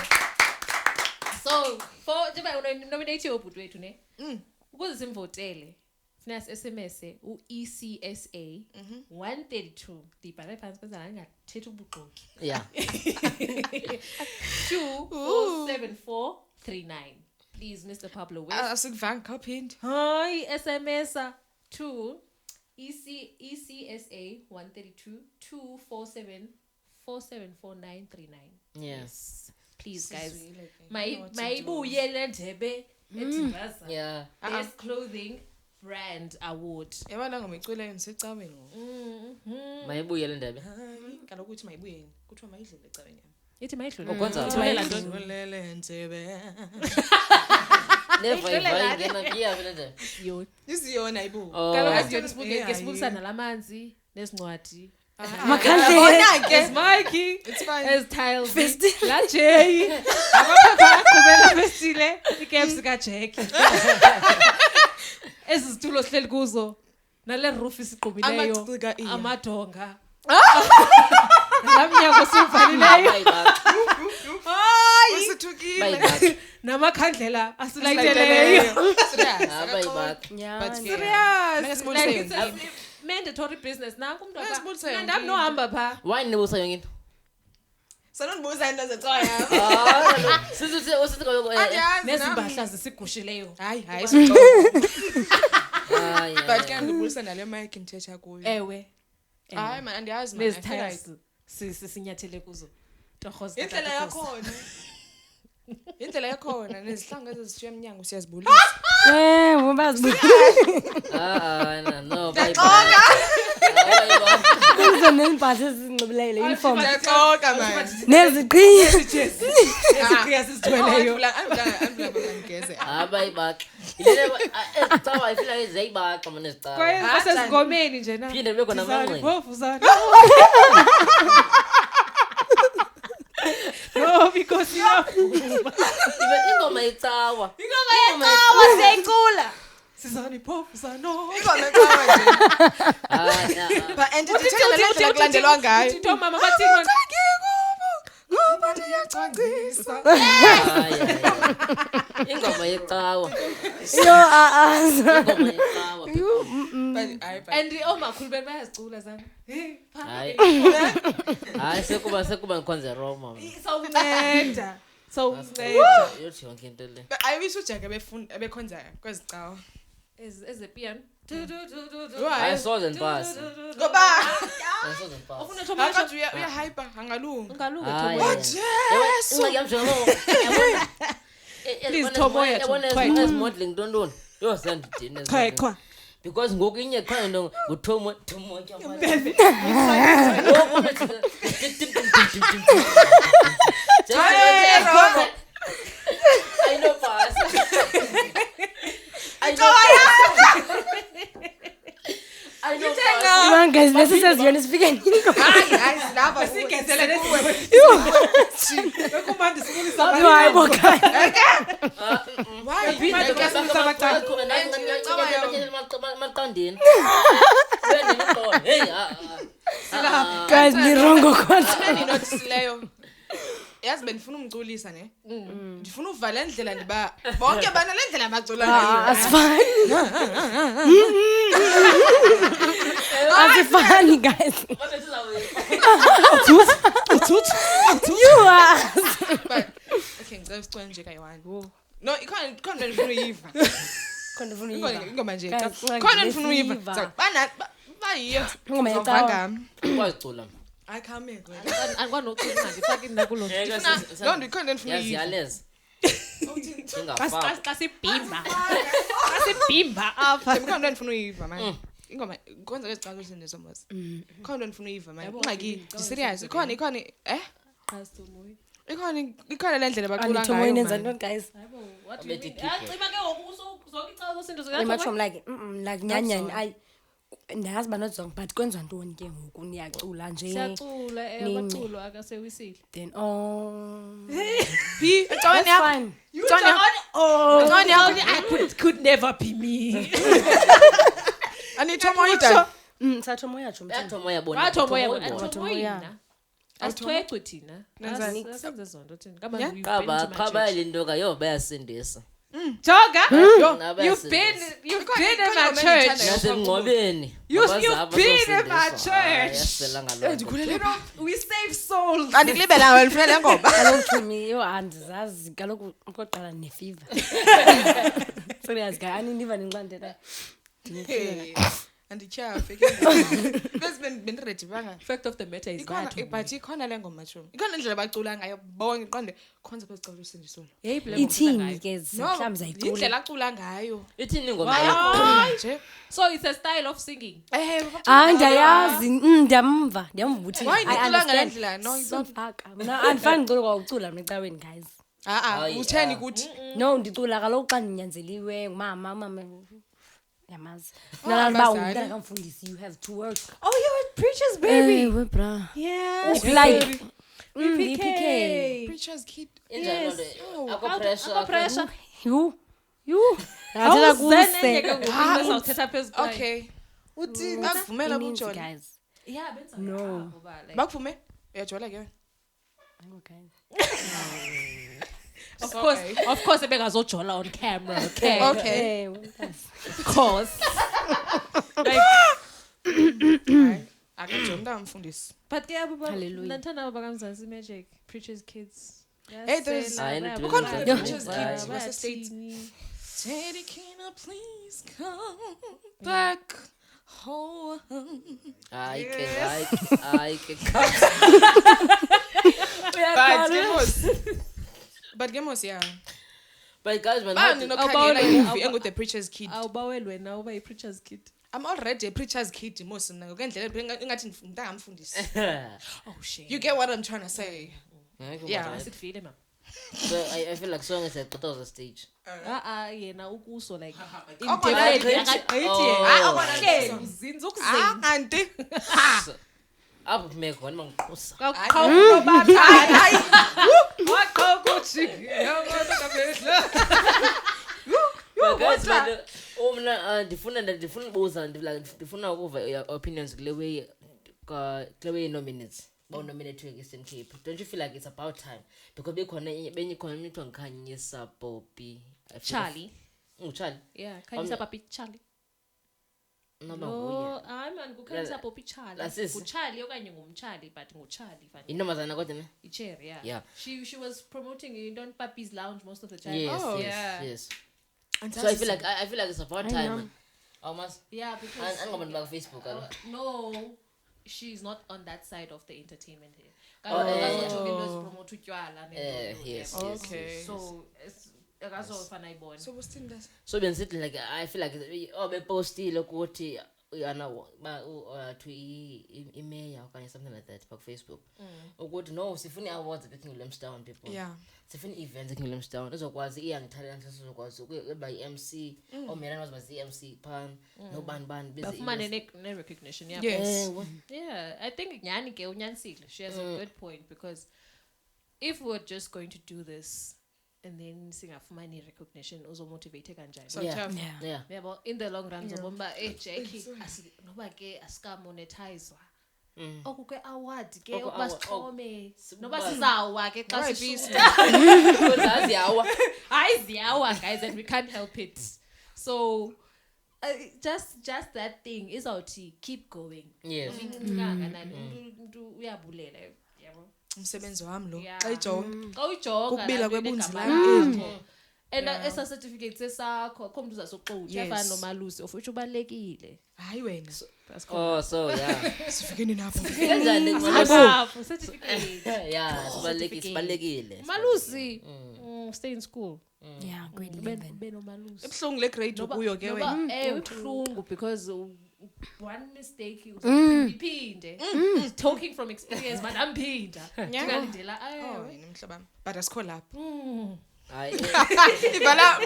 So, for nominate your ubhutwethu ne. Ukuze simvotele. Funeka SMS u-ECSA 132 ndibhale phansi kwenzela ngingathetha ubuxoki. Yeah. 247439. Please, Mr. Pablo West. Asikuvanga kaphindi. Hi, SMS to ECSA 132 247474939. Yes. Please, guys. Mayibuye le ndebe eTimbaza. Yeah. Best Clothing Brand Award. Yabona ngomicule ngisecaweni ngoku. Mayibuye le ndebe. Kaloku uthi mayibuye kuthiwa mayidlule ecaweni yami. Ithi mayidlule. Ukwenza Mayidlule ntsebe. Never ngena iya le ndebe. Isiyona ibu. Kaloku asiyona sibukisana lamanzi nesincwadi. Makhandlela ke. Mikey. It's fine. As tiles. La Jay. Amaphepha aqhubela festile. Ikeps ka Jack. Ezizitulo sihleli kuzo. Nale roof isiqubileyo. Amadonga. Lamnyango sivalileyo. Usithukile. Namakhandlela asilayiteleyo. But Serious. Like it's a mandatory business. Nanku umuntu akho nohamba pha. Why nibusa yonke? Sanondibuza into zecawa yami. Sithi Nezimpahla zisigushileyo. Hayi sixoxa. But ke ndibuza nale mic ngithetha kuyo. Ewe. Hayi man andiyazi man. Nezitires sinyathele kuzo. Torhos Indlela yakhona. indlela yakhona nezihlangu ezishiya eminyango siyazibulisa Ubazi. No, Nempahla ezinxibileyo uniform. Siyaxoka man Neziqhiya. Eziqhiya sizithweleyo. Angigeze bayibaka ezicawa ifila eziyayibaka mana ezicawa Basezingomeni nje na. phinde kube khona amanqeni Phofu zana. No, because you ingoma icawa Siyayicula. Sizani phofu zano. ingoma ecawa nje but and ndithanda kulandelwa ngayo Tito mama bathi ngoba ndiyacwangcisa ingoma yecawa Yo aza. ingoma yecawa and omakhulu bayazicula zana. hayi sekuba ngikhonze Roma Sawunceda. yothi yonke into le I wish ujake bekhonza kwezicawa As a piano. hayi soze ndipasi ngoba hayi soze ndipasi Ufuna Thomas akathi uyahyper angalunga ungalunga hayi Thomas. ingxaki yam njengabo Please, Tomoya, quiet. as modeling ntoni yo sendidini Qha. because ngoku inye khona nto nguTomo I know pass. I know pass. Man guys, nesiseziyona sifike hayi silapha Sigezele Bekumandi sibulisa Hayibo kai. why maqandeni hey Guys, ni rongo kwanza. ndinothisileyo yazi bendifuna umculisa ne ndifuna uvala endlela ndiba bonke bana le ndlela abacula ngayo Asifani. Asifani guys. You are. but okay ngicela sicela nje kayi-1 no ikhona ndifuna uyiva Khona ufuna uyiva. ingoma nje Guys, khona ndifuna uyiva ngesiva. bayiyo Ingoma yecawa. kwazicula ayikhame Angikwanokucula ngifake nakulo. loo nto ikhona ndifuna uyiva yaziyaleza ingafakwa Xa sibhimba apha. ikhona ndifuna uyiva man ingoma kwenza ezicala ezinesomosi ikhona ndifuna uyiva man ungaki ndiserious ikhona ikhona ikhona le ndlela bacula Anithomo ngayo inenza man. ntoni guys? What do you mean? Acima ke ngoku zonke icala zosinto Much from like like nyanyani I ndazi banozong but kwenza ntoni ke ngoku niyacula nje. Siyacula abaculo akasewisile. Then P ecaweni that's yakho fine. ecaweni yakho Could never be me. anithomo ida Sathomo yacho mthembu. yathomo yabona Athomoyina. Asithweqwe thina. Nenzani? Asenze zonto thina. qha bayalinto yo bayasindisa Joga, Naba you've been Ikhona in my ingoma church. engiyithanda. nasengqobeni You've been in my church. yasela ngaloo We save souls. andikulibela wena ufuna le ngoma Kaloku Thumi yo andizazi kaloku ukoqala nefever. Serious guy aniniva ninqandela. andityhafe because bendiready banga Fact of the matter is ikhona that. but ikhona le ngoma tsho ikhona indlela bacula ngayo bonke qonde khonza kwezicala usindisolo Ithini ke mhlawumbe zayicula. indlela acula ngayo ithini ingoma bayacula nje So it's a style of singing. Hayi ndiyayazi ndiyamva ukuthi Why nicula ngale ndlela? No, Sofaka. Mna andifani ngicula kwaucula mecaweni guys. Hayi, utheni kuthi No ndicula kaloku xa ndinyanzeliwe umama yamazi. Oh, Nalaba abazali. umntana kamfundisi you have to work. Oh, you're a preacher's baby. We bra. Yes. Like PK. preacher's kid injalo nto akho pressure Pressure. You. Awuzene Ngathela ke kuse. ngoku uzawuthetha phezu kwayo. okay uthi bakuvumela Ininzi, ukujola guys. Yeah, benza No. ngapha ba, like. bakuvume uyajola ke Okay. Of course ebengazojola on camera, okay? okay Of course. Like, akajola umntana mfundisi but ke abo Hallelujah. nanthanda bakamzansi magic preachers kids. Hey, there's- I need to Ukhona learn preachers that. kids, what's the state? Teddy, can I please come back home? hayi ke but But it was. But Gemos, yeah. But guys, man, Bani nokhangela movie engu The Preacher's Kid. Awubaweli wena uba i-preacher's kid. I'm already a preacher's kid most mna ngendlela engathi ngitamfundisi. Oh shit. You get what I'm trying to say? Yeah. Asikufile ma. So I feel like song is at the stage. Yena ukuso like uzinza ukuzenza. Auntie. Apho kumeko wena mangiqhusa. But guys, man, ndifuna ubuza ndifuna ukuva your opinions kule way nominates. Nominated Eastern Cape. Don't you feel like it's about time? Because bekhona umuntu ngikhanyisa Poppy. Charlie. Charlie. Yeah, khanyisa papi Charlie. No, hayi man kukhanyisa Poppy Charlie. Charlie okanye ngumCharlie but nguCharlie fanele. Intombazana kodwa ne? Icherry, yeah. Yeah. She was promoting Don't Papi's Lounge most of the time. Yes. So I feel like it's about time. Almost. Yeah, because I'm on Facebook. no, she's not on that side of the entertainment here. Yes. Okay. So akazofana ibona. So what's in that? So bensithi like I feel like bepostile ukuthi yana to email okanye something like that on Facebook. Ukuthi no sifuna awards eKingdomstown people. Yeah. Sifuna events eKingdomstown ezokwazi iyoung talents ezokwazi ukuba MC or mina wazi MC pan no ban busy. Bafumane ne recognition, yeah. Yes. Yeah, I think nyani ke unyanisile. She has a good point because if we're just going to do this and then singafumani recognition uzomotivate kanjani. So Yeah. tough. Yeah. Yeah, but in the long run zobomba Jackie noba ke asika monetize okuke award ke ukuba sixhome noba sizawa ke xa Yawa. siyawa guys and we can't help it. So just that thing is out keep going. Yes. Umuntu uyabulela yabo. Umsebenzi wami lo. Yeah. Xa ijonga. Xa uyijonga Ukubila kwebunzi lami. And esa certificate sakho komntu uzasoxutha Yes. efana nomalusi of which ubalekile. Hayi wena. So yeah. Sifikeni napho. Kanjani Apho certificate. Yeah, sibalekile. Malusi. Stay in school. Yeah, grade 11. Benomalusi. Ebhlungu le grade kuyo ke wena. Ubhlungu because one mistake uphinde. Talking from experience but amphinda. Ndingalindela Oh, ayo. yini mhlabami. But asikho lapho. Hayi. Ivala.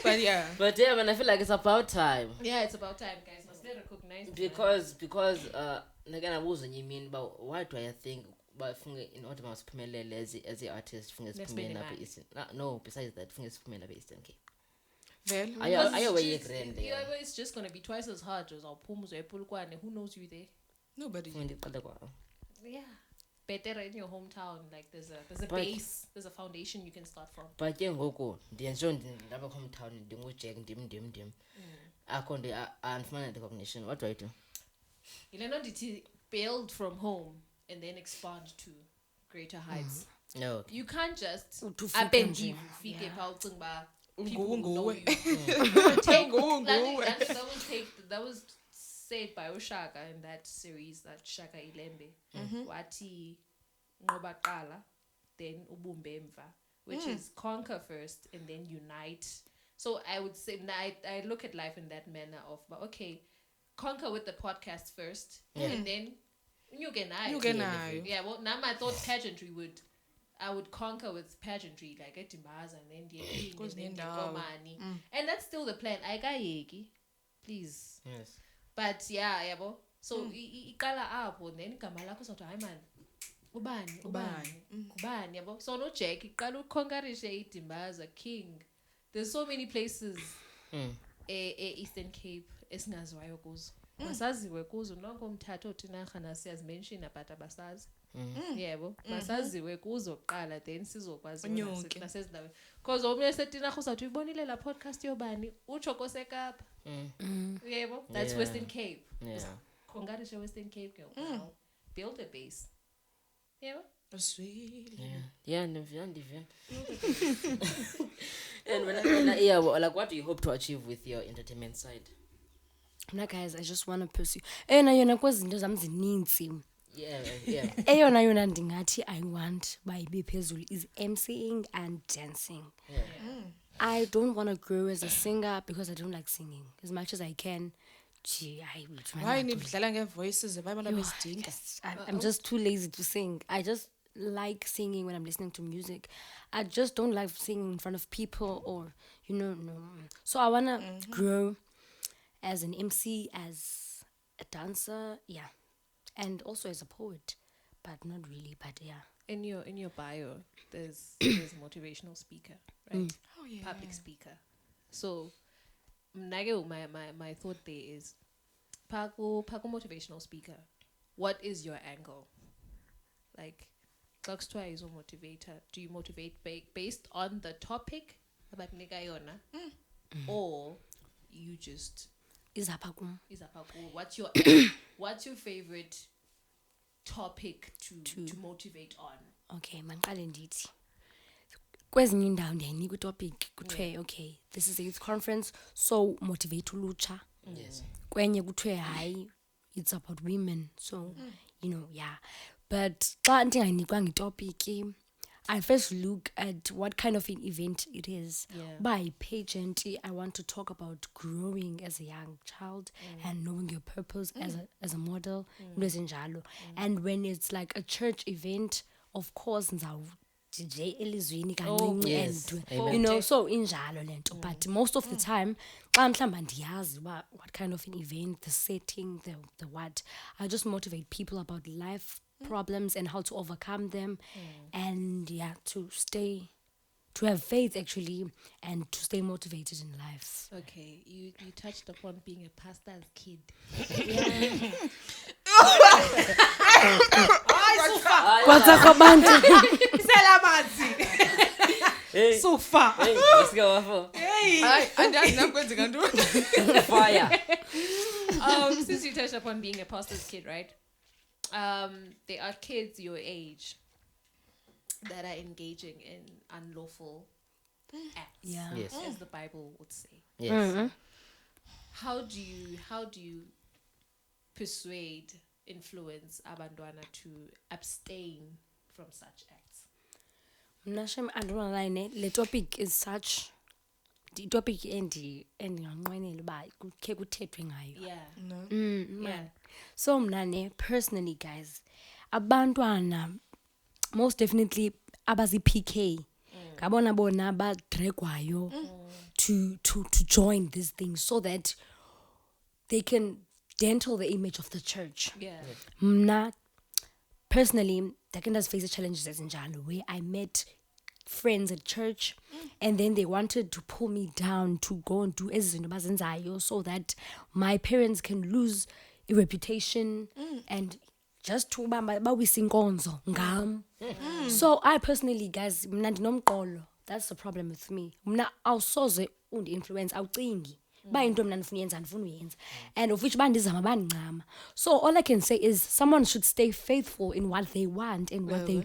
But yeah. But yeah, man, I feel like it's about time. Yeah, it's about time guys. Must be recognized. Because again I wasn't you mean but why do I think but in order to phumelele as a artist funga siphumele lapha Eastern. No, besides that funga siphumele lapha Eastern Cape. Vele. Ayo grand. It's just going to be twice as hard as awuphuma uzoyepulukwane. Who knows you there? Nobody. Yeah. Better in your hometown. Like there's a base, there's a foundation you can start from. But ke ngoku ndiyenzo ndilapha hometown ndinguJack ndim. Akho andifumana recognition. What do I do? You know ndithi build from home and then expand to greater heights. No. Okay. You can't just Ufike abenji nje. ufike pha ucinga ba people Nguwe, will know nguwe. you. That was said by Oshaka in that series, that Shaka Ilembe. Wati ngoba qala then ubumbe emva, which is conquer first and then unite. So I would say I look at life in that manner of, but okay, conquer with the podcast first and then you can yeah, well now I thought pageantry I would conquer with pageantry like etimbaza and then Komani. And that's still the plan. Ayikayeki, please. Yes. But yeah, yabo. So iqala apho then igama lakho sothi hayi man. Ubani yabo. So no Jack iqala ukonquerishe itimbaza King. There's so many places Eastern Cape esingaziwayo kuzo. Masaziwe kuzo nonke umthatho thina khana siyazi mention but abasazi. Yebo, masaziwe kuzo qala then sizokwazi nasezindaweni. Because omnye setina khosathu ibonile la podcast yobani utsho kosekapa. Yebo, that's Western Cape. Yeah. Kongarishe Western Cape girl. Build a base. Yebo. Sweet. Yeah, ndivya. And like what do you hope to achieve with your entertainment side? Now guys, I just want to pursue. Na yona kwezinto zami zininzi. yeah. eyona yona ndingathi I want uba ibe phezulu is MCing and dancing. I don't want to grow as a singer because I don't like singing as much as I can. Gee, Why nidlala ngevoices abantu bezidinga? I'm just too lazy to sing. I just like singing when I'm listening to music. I just don't like singing in front of people or, no. So I want to grow as an MC, as a dancer, yeah. And also as a poet, but not really, but yeah. In your bio, there's motivational speaker, right? Oh yeah. Public speaker. So, my thought there is, Paco motivational speaker. What is your angle? Like, Clarkstua is a motivator. Do you motivate based on the topic about Negayona, or you just Izapakum. what's your favorite topic to motivate on? Okay, manqale ndithi. Kwezinye indawo ndiyayinika topic kuthiwe okay, this is a youth conference, so motivate ulutsha. Yes. Kwenye kuthiwe hayi, it's about women, so yeah. But xa ndingayinikwa topic, I first look at what kind of an event it is. Yeah. By pageant, I want to talk about growing as a young child and knowing your purpose as a model. And when it's like a church event, of course, DJ elizwini kancinci yes. and so injalo lento. But most of the time, xa mhlawumbe ndiyazi what kind of an event, the setting, the what, I just motivate people about life problems and how to overcome them, and to have faith actually, and to stay motivated in life. Okay, you touched upon being a pastor's kid. Kwatsa kwabantu. Hey. So far. Hey, let's go off. Hayi andazi nakwenzeka ntoni. Fire. Since you touched upon being a pastor's kid, right? There are kids your age that are engaging in unlawful acts, Yeah. Yes. as the Bible would say. Yes. How do you persuade, influence abantwana to abstain from such acts? Mnashem, I don't wanna lie, le topic is such the topic endinganqwenela uba kukhe kuthethwe ngayo. Yeah. Yeah. So mna personally guys, abantwana most definitely abazi PK ngabona bona badregwayo to join these things so that they can dental the image of the church. Yeah. Mna personally ndake ndaziface challenges ezinjalo where I met friends at church and then they wanted to pull me down to go and do ezinto bazenzayo so that my parents can lose a reputation and just to bawisa inkonzo ngam. So I personally guys mna ndinomqolo. That's the problem with me. Mna awusoze undi-influence awucingi. Ba into mna ndifuna uyenza ndifuna uyenza. And of which bandizama bandincama. So all I can say is someone should stay faithful in what they want and what they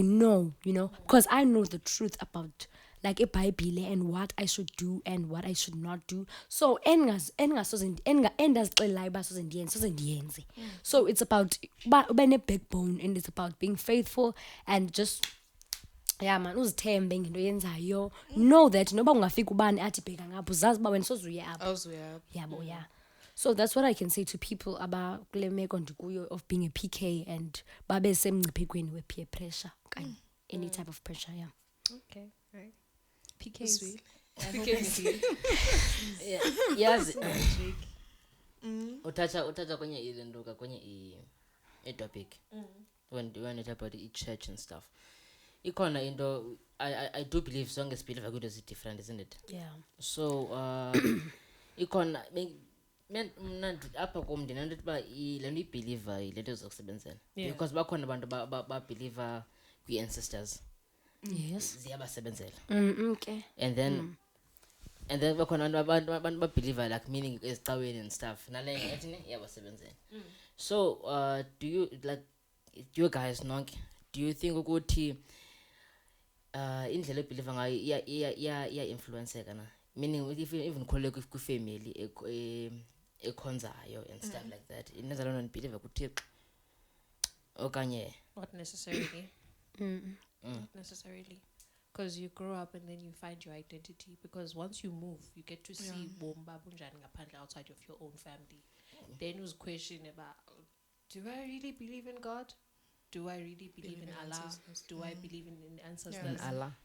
know, because I know the truth about like iBhayibhile and what I should do and what I should not do. So endazixelayo uba soze ndiyenze. So it's about ube ne-backbone and it's about being faithful and just man uzithembe ngento yenzayo. Know that noba ungafika ubani athi bheka ngapho uzazi uba wena soze uye apho. Yabo, yeah. So that's what I can say to people about kule meko ndikuyo of being a PK and babe semngciphekweni we-peer pressure kanye any type of pressure, yeah. Okay, right. PKs. Sweet. Yazi uthatha kwenye ile ndoka kwenye topic when you talk about the church and stuff, ikhona into I do believe sonke sibelieve kwinto ezi different, isn't it? Yeah. So ikhona mna apha kum ndinanto uba le nto ibeliever yile nto zokusebenzela because bakhona abantu babeliever kwi-ancestors. Yes. Ziyabasebenzela. Okay. And then bakhona abantu babeliever like meaning ezicaweni and stuff nale ethi iyabasebenzela. So do you guys nonke, do you think ukuthi indlela ebeliever ngayo iya influenceka na, meaning if even kholeka kwifamily ekhonzayo and stuff like that, inenza loo nto ndibelieve kuThixo okanye Not necessarily. Not necessarily. Because you grow up and then you find your identity. Because once you move, you get to see bomba bunjani ngaphandle outside of your own family. Then was question about, do I really believe in God? Do I really believe in Allah? Do I believe in ancestors? Allah.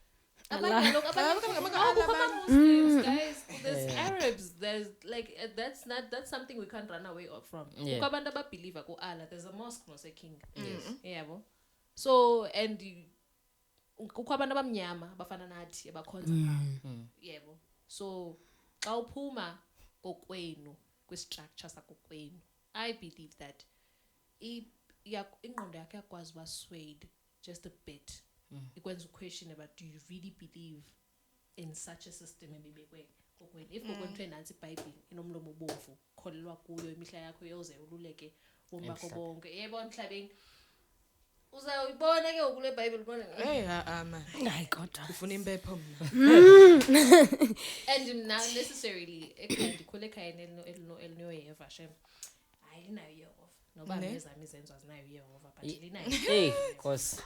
Muslims, guys. There's Arabs. There's like that's something we can't run away from. Ukabanda ba believe ko Allah. There's a mosque, no a king. Yes. Yeah, bo. So and kukho abantu abamnyama bafana nathi abakhonza yebo. So xa uphuma kokwenu kwi-structure sakokwenu, I believe that ingqondo yakho yakwazi uba swayed just a bit. Ikwenza question about, do you really believe in such a system ebibekwe kokwenu? If kokwenu nansi iBhayibheli inomlomo obomvu, kholelwa kuyo imihla yakho yoze ululeke bombakho bonke. Yebo emhlabeni uzawuyibona ke ukule Bible bona Man. Hayi kodwa. Ufuna impepho mna. And not necessarily ekhaya ndikhule ekhayeni elinoyeva shem. Hayi linayo Yehova. Noba nezami izenzo azinayo Yehova but linayo. Hey, cause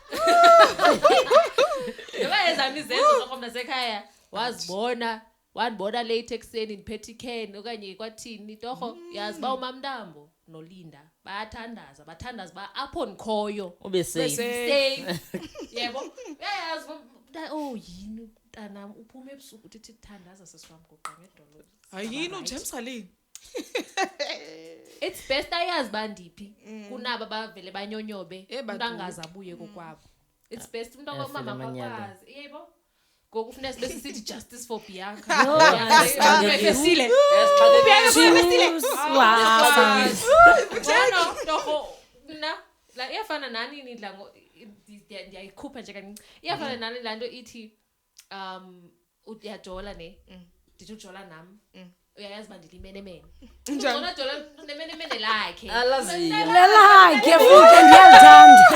Noba ezami izenzo lokho mna sekhaya wazibona wanibona late ekuseni niphethe ican okanye kwathini torho yazi ba uMamntambo noLinda bayathandaza bathandaza ba apho nikhoyo ube safe. Yebo yazi yini mntana uphume ebusuku uthi thandaza sesiwami goqa ngedolo Ayini uJerusalem. It's best ayazi bandiphi kunaba bavele banyonyobe umuntu angazi abuye kokwabo. It's best umuntu omama akwazi yebo ngokufuneka sibe sithi justice for Bianca. Besile. Bueno, toho na la iyafana nani nidla ngo ndiyayikhupha nje kancane. Iyafana nani lanto ithi uyajola ne ndithi ujola nami uyayazi bandilimene ngona jola nemene lakhe Lelakhe futhi ndiyalithanda.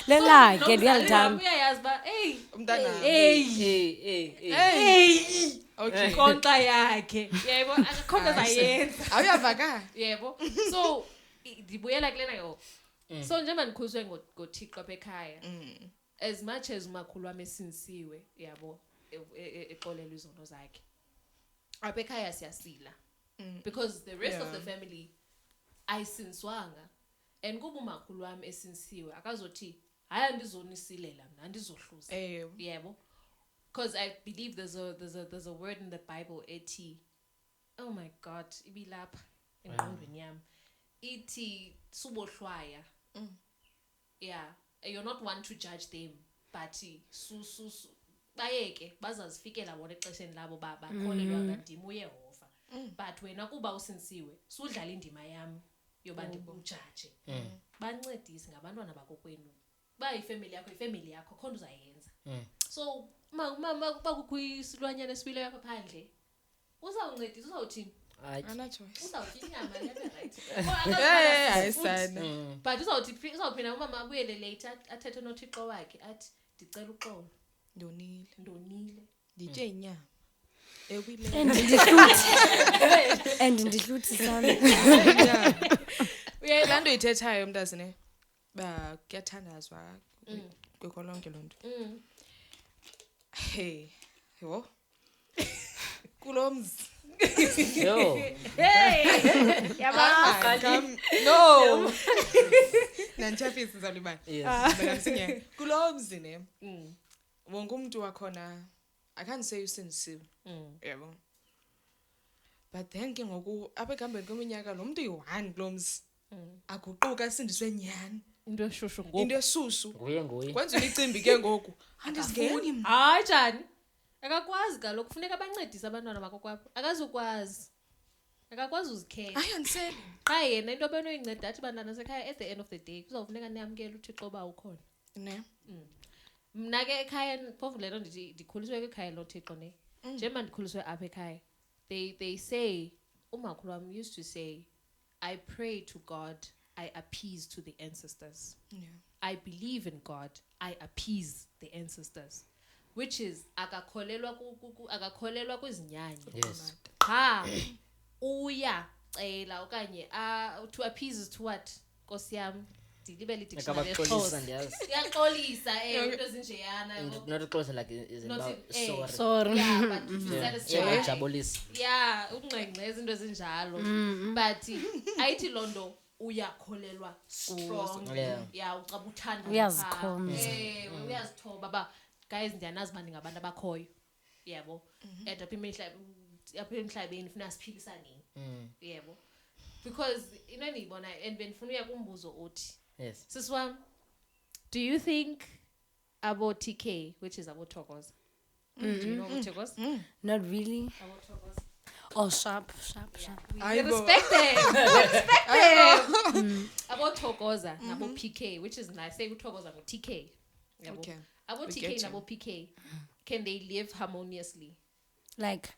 Lelakhe ndiyalithanda. uyayazi ba hey Umntana. hey okay konxa yakhe yebo akakhona zayenza Awuyavakala. yebo so ndibuyela kulena yo so njengoba ndikhuliswe ngoThixo apha ekhaya as much as umakhulu wami esinsiwe yabo eqolelwe izono zakhe apha ekhaya siyasila because the rest of the family ayisinswanga and kuba umakhulu wami esinsiwe akazothi hayi andizonisilela mina andizohluza yebo because I believe there's a word in the Bible ethi oh my god ibilapha engqondweni yami ithi subohlwaya yeah you're not one to judge them but bayeke bazazifikela bona exesheni labo baba kholelwa ngandimo uYehova but wena kuba usinsiwe sudlala indima yami yoba ndikujaje bancedise ngabantwana bakokwenu bayifamily yakho khona uzayenza so mama bakukho isilwanyana esibile yapha phandle uzawuncedisa uzawuthini Ana choice. uzawuthi inyama lebe right Ayisana. but uzawuphinda umama abuyele later athethe noThixo wakhe athi ndicela uxolo ndonile Nditye inyama. Ewile. And ndihluthi sana. Uyayilanto ithethayo mntazine. Ba kuyathandazwa kwikho lonke lonto. Hey, yho. Kulomzi. Yo. No. Nanchafisi zalibani. Yes. Bekamsinya. Kulomzi ne. Wonke umuntu wakhona I can't say usinsiwe. Yebo. But then ke ngoku apha ekuhambeni kweminyaka lo muntu yi-1 kulomzi. Aguquka asindiswe nyani. into eshushu ngoku Into esusu. Nguye. Kwenza imicimbi ke ngoku. Andizingeni. hayi njani akakwazi kaloku kufuneka abancedise abantwana bakokwapho akazukwazi uzikhetha Ayandisele. qa yena into benoyinceda athi bantwana sekhaya at the end of the day kuzawufuneka niyamkele uThixo ba ukhona Ne. mna ke ekhaya phofu lento ndikhuliswe ekhaya loThixo ne njengoba ndikhuliswe apha ekhaya they say umakhulu wami used to say I pray to God I appease to the ancestors Yeah. I believe in God I appease the ancestors which is akakholelwa kwizinyanya Yes. ha uya cela okanye to appease to what Nkosi yami dilibele Like dictionary abaxolisa ndiyazi. siyaxolisa into ezinjeyana And not close like is Not about in- sorry. Sorry. yeah but to satisfy Iyabajabulisa. yeah ukunxenxe izinto ezinjalo but ayithi londo uyakholelwa strong Yeah. ucaba uthanda Uyazikhonza. uyazithoba ba guys ndiyanazi manje ngabantu abakhoyo yebo and apha emhlabeni funa siphilisane yebo because inonibona and benifuna uya kumbuzo othi Yes. siswam do you think abo TK which is abo Thokoza do you know abo Thokoza Not really. abo Thokoza Oh, sharp. we respect them abo Thokoza nabo PK which is nice say uThokoza no TK yabo Okay. abo We TK get you. nabo PK can they live harmoniously Like,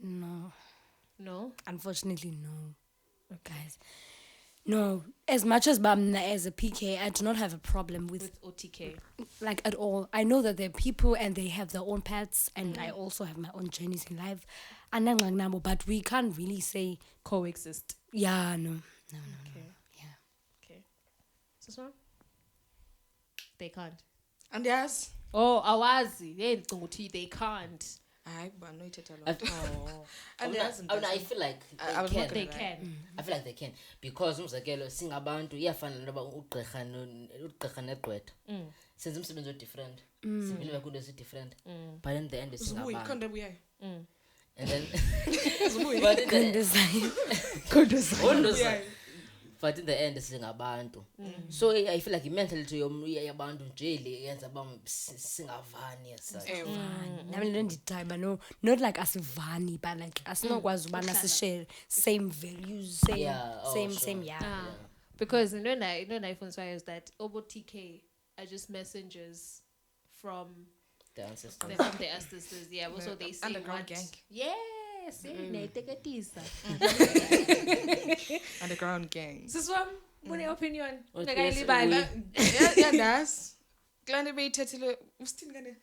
no. Unfortunately, No. Guys. No. As much as as a PK, I do not have a problem with with OTK like at all. I know that they're people and they have their own paths, and I also have my own journeys in life. But we can't really say, coexist yeah, no. okay Yeah. okay so they can't And yes. awazi ndicinga ukuthi they can't Hayi ba no ithetha lo. And I feel like I was they not can. they Right. can I feel like they can because umzekelo singabantu iyafana noba ugqirha negqwetha senze umsebenzi o-different sibelieve kwinto ezi-different but in the end Uzibuyi singabantu khonde buyayo. and then but in the but in the end singabantu so I feel like i-mentality yabantu nje le yenza uba singavani as such. But no, not like asivani, but like asinokwazi ubana share same values, same. because I is that Obo TK are just messengers from The ancestors. from the ancestors so they say underground what gang. yes neteketisa Underground gang. siswam mune opinion What nekayilibali Yeah, that's. Glande beyithethile usithini kane?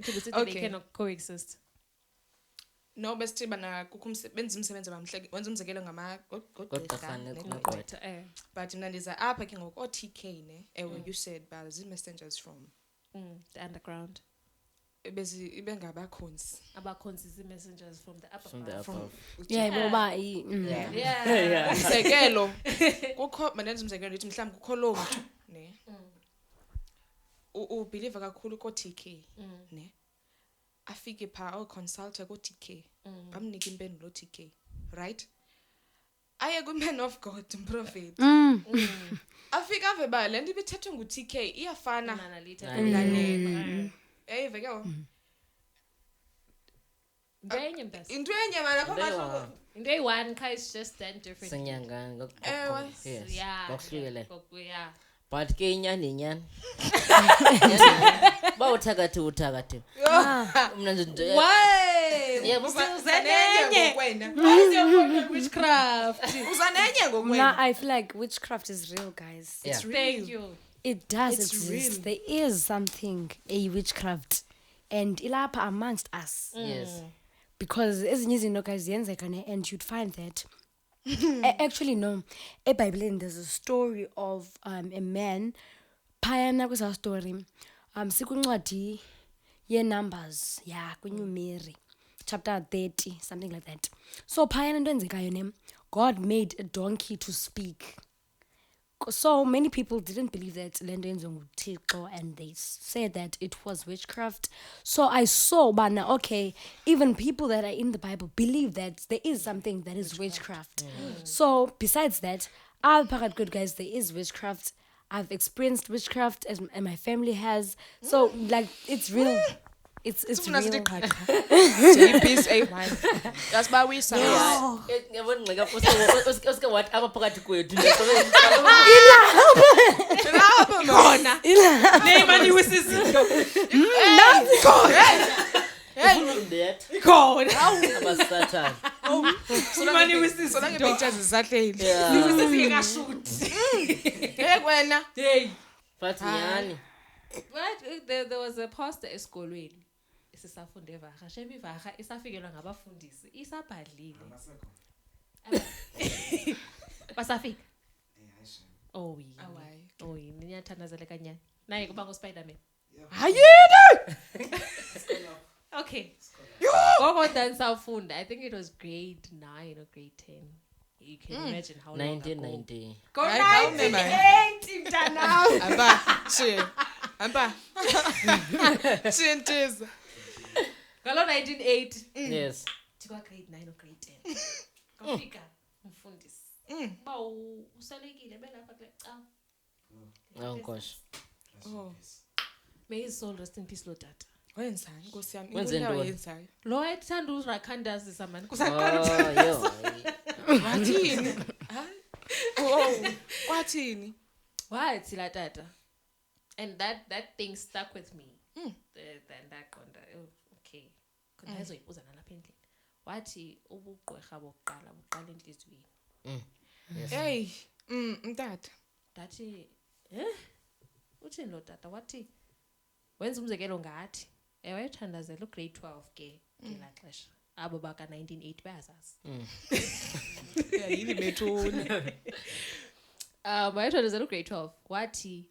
they Okay. cannot coexist No besithi bana kukho benza umsebenzi bamhleke wenza umzekelo ngama Gqirha negqwetha. but mna ndiza apha ke ngoku OTK ne ewe you said ba zi-messengers from the underground ibengabakhonzi abakhonzisi messengers from the upper From the class. above. Yeah, boba. yeah umzekelo kukho mandenza umzekelo ndithi mhlawumbi kukho lo mntu ne ubelieve kakhulu ko-TK ne afike phaa consult ko-TK bamnika impendulo TK right aye ku-man of God umprofeti afike ave ba le nto ibithethwe ngu-TK iyafana nale eyive ke into enye mana kho into eyi-one kha is just done different Senyanga Ewe. yes. yeah Ngokuhlukile. yeah But ke inyani ba uthakathi mna nje why uzanenye ngokwena witchcraft uzanenye ngokwena Now I feel like witchcraft is real, guys. Yeah. thank you It does It's exist. real. There is something, a witchcraft, and ilapa amongst us. Yes. Because ezinye izinto guys yenzeka and you'd find that actually no eBhayibhelini there's a story of a man phayana kwesa story sikuncwadi ye-Numbers kuNumeri chapter 30 something like that. So phayana into enzekayo ne God made a donkey to speak. So many people didn't believe that lento yenziwe nguThixo and they said that it was witchcraft. So I saw bana okay, even people that are in the Bible believe that there is something that is witchcraft. So besides that, I'll pack good guys, there is witchcraft. I've experienced witchcraft and my family has. So like it's real. It's Sifuna real. sithi qhaqa. JP's A1. That's why we say Yabona ngxeka uske what abaphakathi kwethu lapha mona. Neyimani wisizinto that khona abasathana imani wisizinto Solange pictures zisahleli. singakashuthi Hey wena. hey but nyani But there was a pastor esikolweni esisafunde eVarha shebe iVarha isafikelwa ngabafundisi isabhadlile basafika oh yeah Away. Oh, niyathandazela kanyana. Naye kuba ngo-Spider-Man. Hayini! Okay. Gogo Dansafunda. I think it was grade 9 or grade 10. You can imagine how long ago. 1990. Go Hayi, khawumema. 1980 mntanawe. Hamba, shi. Hamba. Shintiza. Ngalo 1980. Yes. Tikwa grade 9 or grade 10. Kufika umfundisi. Ba usalekile belapha kule ca. Oh gosh. Oh. May his soul rest in peace lo tata. Wenzani Nkosi yami? Wenze Into ntoni? ayenzayo. Lo ethanda urakhandazisa man. Oh, yo. Wathini? Hayi. Oh, kwathini? Wathi la tata. And that thing stuck with me. Then ndaqonda okay. Khona ezoyibuza nalapha endlini. Wathi ubugqwirha bokuqala buqala enhlizweni. Hey, mtata. Ndathi uthini lo tata wathi wenza umzekelo ngathi wayethandazela ugrade 12 ke ngela xesha abo baka 1980 bayazazi Yini bethuni? wayethandazela ugrade 12 wathi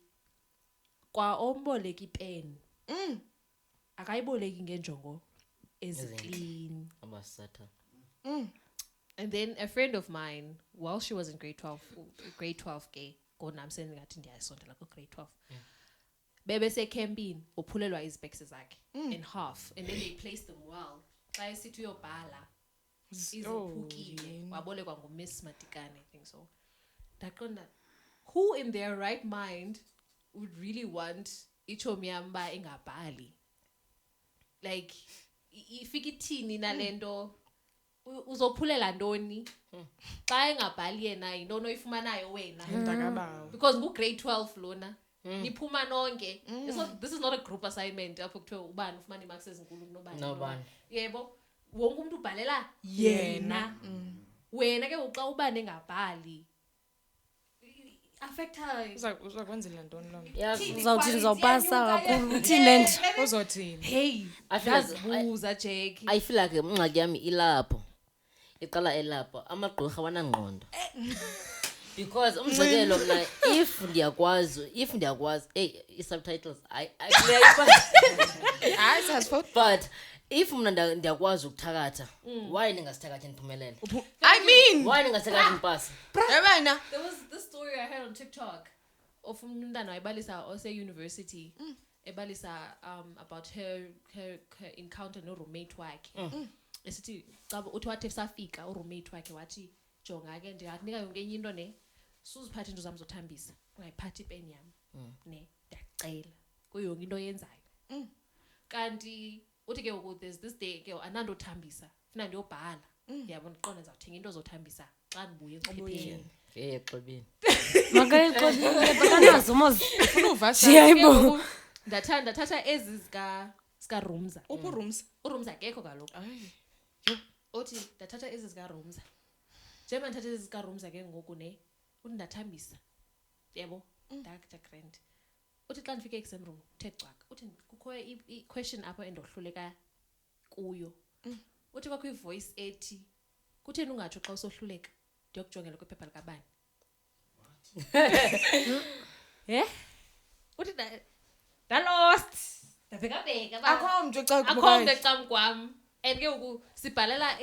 kwa omboleka ipen akayiboleki ngenjongo eziclean. Abasatha. And then a friend of mine, while she was in grade 12 ke konami sengathi ndiyasondela ku grade 12. Bebe sekempini uphulelwa izibhekse zakhe in half and then they placed them well. Xa esithi uyobhala iziphukile wabolekwa nguMiss Matikane, I think so. Ndaqonda who in their right mind would really want ichomi yamba ingabhali? Like ifika ithini nalento uzophulela ntoni xa engabhali yena yinto oyifumanayo wena Ndakabawo. because ngu grade 12 lona niphuma nonke. This is not a group assignment apho kuthiwa ubani ufumana imarks ezinkulu kunobani. Nobani. Yebo wonke umuntu ubhalela yena. Wena ke xa ubani engabhali affecta Uzakwenzela ntoni lo? Uzawuthi ndizawupasa kakhulu uthini nje. Uzothini? hey I feel like ndazibuza Jake. I feel like ingxaki yami ilapho. Iqala elapho amagqirha wanangqondo. Because umzekelo mna if ndiyakwazi i-subtitles I Hayi sasifo. but if mna ndiyakwazi ukuthakatha why ningasithakathi ndiphumelele? I mean, Why ningasithakathi ndipase? yabana. There was this story I heard on TikTok of umntana wayebalisa ose-university ebalisa about her encounter no-roommate wakhe. Esithi uthi wathi safika u-roommate wakhe wathi jonga ke ndingakunika yonke enye into ne suziphathe into zami zothambisa ungayiphathi ipeni yami ne ndiyacela kuyo yonke into oyenzayo. Kanti uthi ke ngoku there's this day ke anandothambisa funa ndiyobhala yabona uqonda ndizawuthenga into zothambisa xa ndibuye ephepheni. Exhibini. Makayiqonile bakanazo mozi. Uva Siyayibo. Ndathatha ezi zika Rumza. uphi rooms? uRumza akekho kaloku. Hayi. Uthi ndathatha ezi zika Rumza. Njengoba ndathatha ezi zika Rumza ke ngoku ne uthi ndathambisa. Yebo ndakutha grand. Uthi xa ndifike exam room uthe cwaka. Uthi kukho i-question apho endohluleka kuyo. Uthi kwakho ivoice ethi kutheni ungatsho xa usohluleka ndiyokujongela kwiphepha likabani. Uthi lost. Ndabheka Akho mntu xa akho mntu ecam kwam. And ke ngoku sibhalela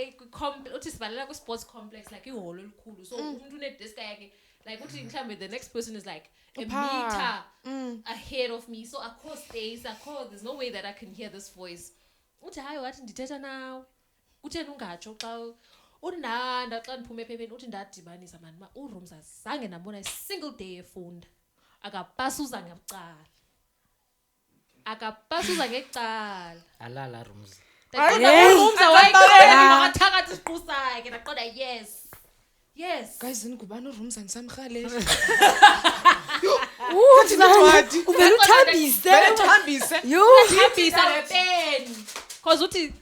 uthi sibhalela kwi-sports complex like iholo elikhulu. So umuntu unedesk yakhe like uthi mhlambe the next person is like a meter ahead of me. So akho space, there's no way that I can hear this voice. Uthi hayi wathi ndithetha nawe. Kutheni ungatsho xa undanda xa ndiphume ephepheni uthi ndadibanisa mani ma uRumza zange ndambona a single day efunda. Akapasuza ngecala. Alala rooms. uRumza wayeqela ngathakathi isiqu sakhe ndaqonda yes. Guys, ngubani urooms andisamrhalela? Uvela uthambise. Thambise. Thambisa ngepeni. Cause uthi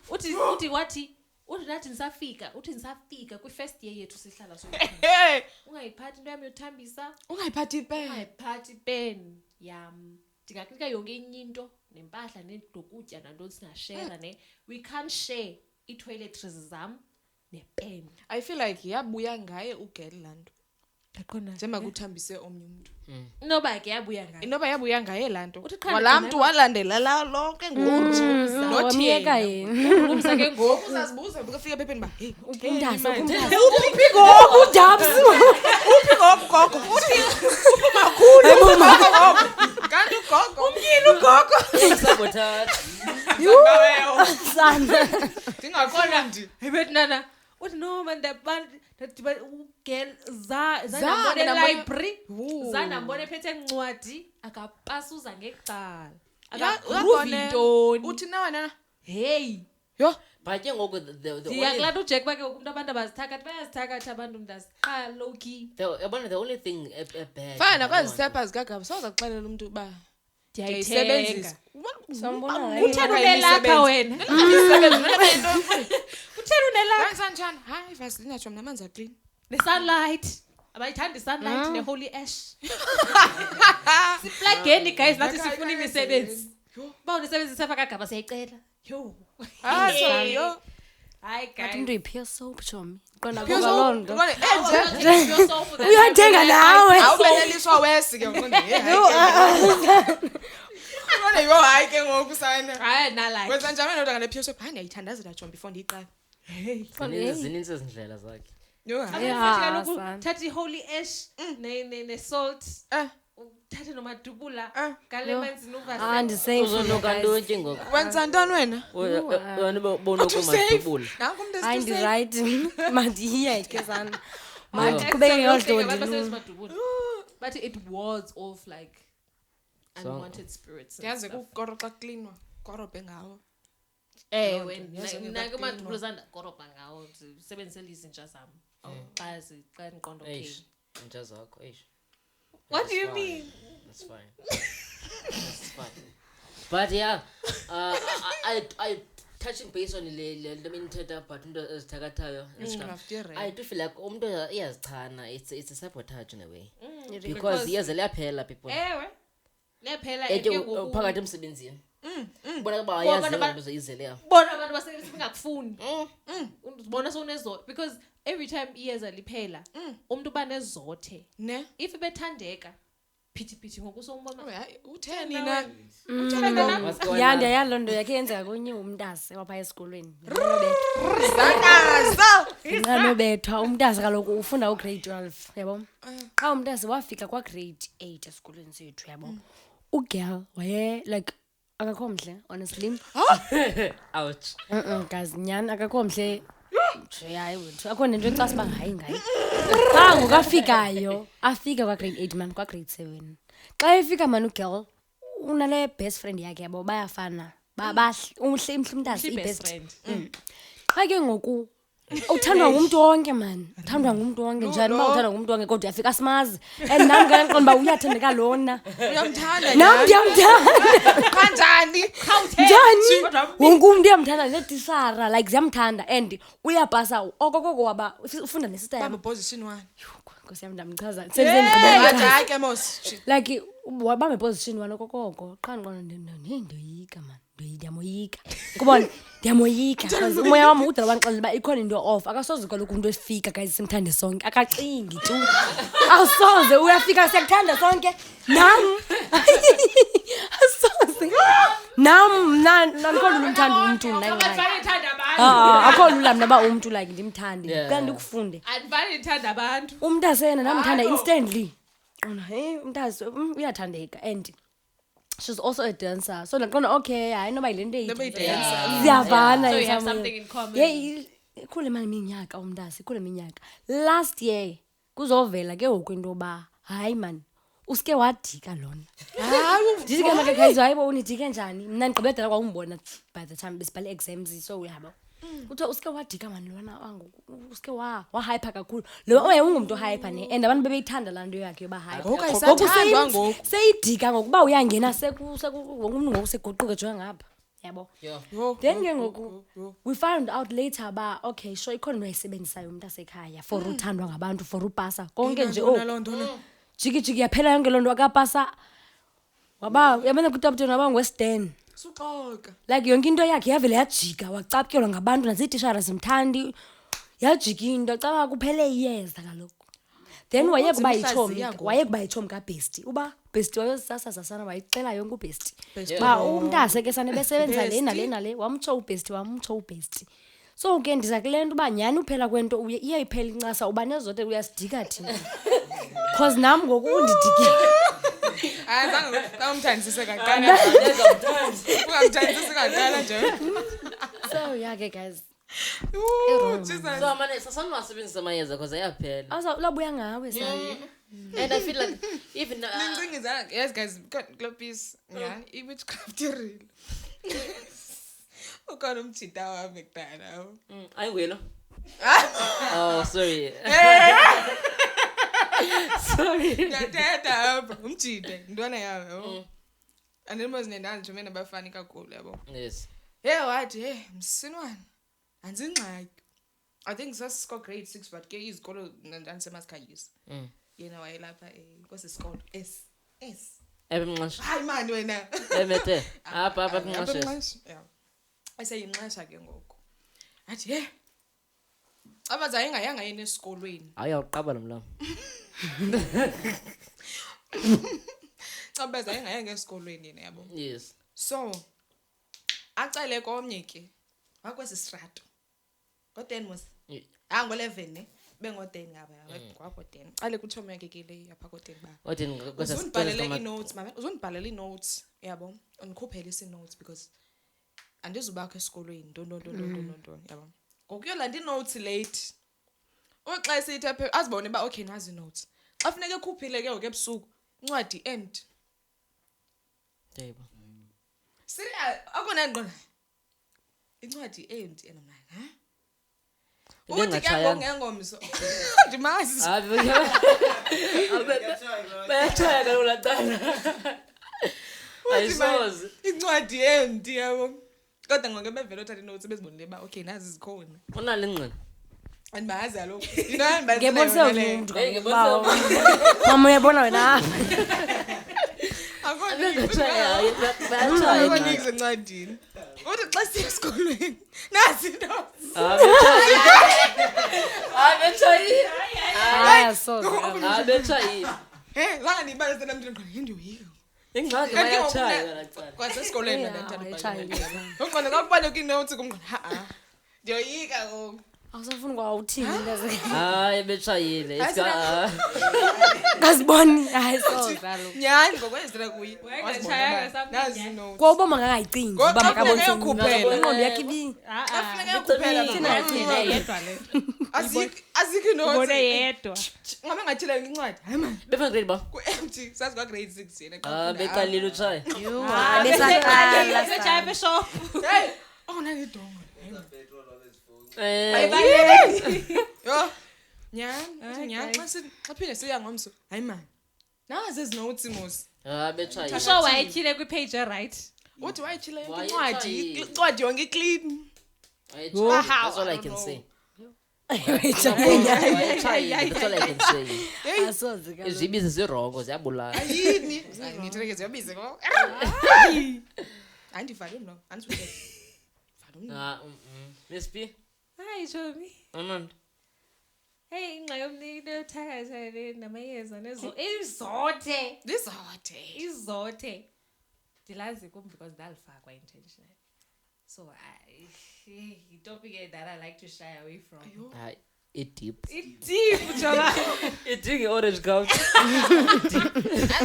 nathi nisafika kwi-first year yethu sihlala so. Hey, Ungayiphathi into yami yothambisa. ungayiphathi ipen. Ungayiphathi pen yam. Ndingakunika yonke enye into nempahla nedokutya nanto singashare ne. We can't share i-toiletries zam nepen. I feel like yabuya ngaye ugirl lanto. Yaqonda. Njema kuthambise omnye umuntu. Noba ke yabuya ngayo. Inoba yabuya ngaye lanto. Uthi qha Wala ngigcina mntu walandela la lonke ngoku. wamyeka yena Ulumsa ke ngoku. Uzazibuza ukufika phepheni ba, hey, umntase uphi ngoku udabs uphi ngoku gogo uthi makhulu gogo kanti ugogo umyini ugogo Sabotage. Ngaweyo sana ndingaqondi Ibethi nana uthi no man abantu girl za nambone- library za nambone phethe encwadi akapasuza ngecala Ya- akagrove uyabona, intoni uthi na wena hey yo But ke ngoku the only ndiyakulanda ujack bakhe umuntu abantu abazithakathi bayazithakatha abantu mntaziqala lowkey yabona the only thing bad. fana nakwezi steppers kagaba sawuza kuxelela umuntu uba ndiyayisebenzisa sambona utheni unelakha wena utheni unelakha kansanjani hayi Vaseline atsho mna amanzi aqina ne-sunlight abayithanda i-sunlight ne-holy ash siplageni guys nathi sifuna imisebenzi uba unisebenzi sefa kagaba siyayicela yo hayi yo hayi But guys into pure soap chomi qonda Pure kuba soap, lonto ubone, enje uyathenga nawe awubeleliswa wesi ke ubone hey ubone yo hayi ke ngoku sana hayi nalike wenza njani wena ngale pure soap hayi ndiyayithandazela John before ndiyiqala zininzi izindlela zakhe. yo hayi Yeah, son. thatha i-holy ash ne-salt uthathe nomadubula ngale manzini andisafe Uzonuka ntoni ngoku? wenza ntoni wena Wena bona kumadubula. nanku umntu hayi esithi ndirayithi mandiyiyeke sana mandiqhubeke ngoludondini but it wards off like unwanted spirits and yazi stuff. kukoro xa klinwa korobhe ngawo ewe yazi nake ngiyabaqinwa. umadubula zandakorobha ngawo ndisebenzisela izintsha zam xa ndiqonda okay Eish, intsha zakho, eish. what do you mean That's fine. That's fine. But yeah, I touching base on le minithetha but into ezithakathayo and stuff. ngafire I do feel like umuntu iyazichana. It's a sabotage in a way. Because iyaze liyaphela people. ewe lephela Phakathi emsebenzini. Bona ba yazi into zoyizeleyo. bona abantu basebengakufuni ubona sowunezothe because every time iyeza liphela umuntu banezothe ne if bethandeka phithi ngokusombona hayi utheni na What's going ya on? ndiyaya loo nto yakhe yenzeka kunye umntase wapha esikolweni zanaza nganobethwa umntase kaloku ufunda ugrade 12 yabo xa umntase wafika kwagrade 8 esikolweni sethu yabo ugirl waye like akakho mhle honestly Ouch. guys nyani akakho mhle hayi wethu akho nento encasa uba hayi ngayo xa ngokafikayo afika kwagrade 8 man kwagrade 7 xa efika man ugirl unale best friend yakhe yabo bayafana uhle imhle umntase i-best i-best friend xa ke ngoku uthandwa ngumntu wonke man uthandwa ngumntu wonke njani uba uthandwa ngumntu wonke kodwa uyafika simazi and nam ngaqonda uba uyathandeka lona uyamthanda nam ndiyamthanda kanjani njani wonke umntu uyamthanda netisara like ziyamthanda and uyapasa okokoko waba ufunda nesista yam bamba position 1 nkosi yam ndamchaza hayi ke mos like wabamba position 1 okokoko qha ndiqonda ndoyika man ndiyamoyika kubona ndiyamoyika because umoya wam udala wanixelela uba ikhona into off akasoze kaloku umntu efika guys simthande sonke akacingi tu asoze uyafika siyakuthanda sonke nam asoze nam nandikhona umthanda umntu akho lula mna uba umntu like ndimthande kanti ndikufunde andifane ndithanda abantu umntu aseyena ndamthanda instantly ona hey umntazi uyathandeka and she's also a dancer so ndaqonda okay hayi noba yile nto ziyavana so you have something in common ikhule mani iminyaka umntasi ikhule iminyaka last year kuzovela ke ngoku into yoba hayi mani usike wadika lona ndithi ke makekhayizo hayi bo unidike njani mna ndigqibedala kwakumbona by the time besibhale exams so uyabo kuthiwa usike wadika mani lona usike wahyper kakhulu lo ungumntu ohyper ne and abantu bebeyithanda laa nto yakhe yoba isathandwa ngoku seyidika ngokuba uyangena umntu ngoku seguquke jonga ngapha yabo then ke ngoku we found out later ba okay sure ikhona into ayisebenzisayo umntu asekhaya for uthandwa ngabantu for upasa konke nje jiki yaphela yonke loo nto akapasa waba yabona kutaputeni waba ngwestern suxoka like yonke into yakhe yavele yajika wacaptyelwa ngabantu nazitishara zimthandi yajika into caba kuphele iyeza kaloku then wayeke uba Ukumhlaziya yitshomi ngoku. wayeke uba yitshomi kabhesti uba bhesti wayosasaza sana wayicela yonke ubhesti Bhesti. uba umntase ke sane besebenza le Bhesti. nale nale wamtsho ubhesti so ke ndiza kule nto uba nyhani uphela kwento iyayiphela incasa uba nezote uyasidika thina cause nam ngoku undidikile Hayi zange kaqala. Ungamthandisisi kaqala nje. so yeah ke guys Jesus. So mane sasanwasebenzisa amayeza because ayaphela. labuya ngawe sana And I feel like even Thing is that, yes guys, Glopis, yeah, witchcraft real. Ukona umthita wami kudala. ayiwena. Oh sorry. Ngiyathetha apha umthita intwana yawo yabo. Andimos nendazi nje mina bafani kakhulu yabo. Yes. Wathi msinwana. Anzingxaki. I think sasiko grade 6 but ke izikolo nandiseMasikhanyisa. Yena wayelapha kwesisikolo S. Ebemnxasha. Hayi manje wena. Ebethe. Apha ebemnxasha. Abemnxasha. Yeah. Ayisayinxasha ke ngoku. Athi abaza engayanga yena esikolweni. Ayawuqaba nomlamo. Abaza engayanga esikolweni yena yabo. Yes. So acale komnye ke wakwesistrato. Ngo10 mos. Ngo11 ne. Bengo10 ngaba kwako10. Cale kuthome ke kile yapha ko10 ba. Wathi Uzundibhalele inotes mama. Uzundibhalele inotes yabo. Undikhuphele isi-notes because andizubakho esikolweni nto yabo. Ngokuyolanda inotes late. Oxa esithi apha azibone ba okay nazi notes. Xa funeke ekhuphile ke ngokebusuku incwadi end. Yebo. Serious akona ngqondo. Incwadi end enamna, ha? Uthi ke Bengatshayanga. ngengomso. Ndimazi. Bayatshaya kalula cala. Ayisoze. Incwadi end yabo. Kodwa ngoke bevela uthatha inotes bezibonile ba okay nazi zikhona. Unale ngqondo. Andibazi aloku. Yina ngebonise andibazi. umuntu Hey, ngebonise mama uyabona wena Bayatshaya. Akonike encwadini. Uthi xa siya esikolweni nazi notes. Abetshaya. Abetshaya. Langa nibale sena mntwana ngqondo ngiyoyika. Ingxaki bayatshaya wena cala. Kwasesikolweni Yeah, ndandithanda bayatshaya ubhala. Ngqondo kakubane inotes kumngqondo ha. Ndiyoyika ngoku. awusafuni kwawuthini into Hayi betshayile. ngaziboni hayi so kaloku Nyani ngokwezira kuyi. Wayengashayanga something Nazi nyhani. notes. ngoba mangayicingi Ngoba uba makabonise kufuneka uyokuphela. ingqondo yakhe ibi Xa funeka ukuphela Thina yedwa le. azikho Ngone notes. yedwa. Ngabe ngathela incwadi. Hayi man. Befana grade ba? Ku-empty sazi kwa grade 6 yena. Beqalile utshaya. besaqala Besechaya beshop. Hey, nangidongo. Yo. Nyani xa phinde siya ngomso. Hayi man. Nazi ezi notes mos. Betshayile. Usho wayetyhile kwi-page right. Uthi wayitshile Wayetshayile. incwadi. Incwadi yonke clean. That's all I can say. That's all I can say. asoze kaloku Izibizi zirongo ziyabulala. Yini? Ngitheleke ziyabize ko. Andivale mlo. Andivale. Miss P. Hayi Chomi. Ananda. Hey ingxa yomnike yothakazela namayeza nezo izothe. Izothe. Ndilazi kum because ndalifakwa intentionally. So topic that I like to shy away from. Hayi, deep. It's deep, Chola. Idinga orange couch.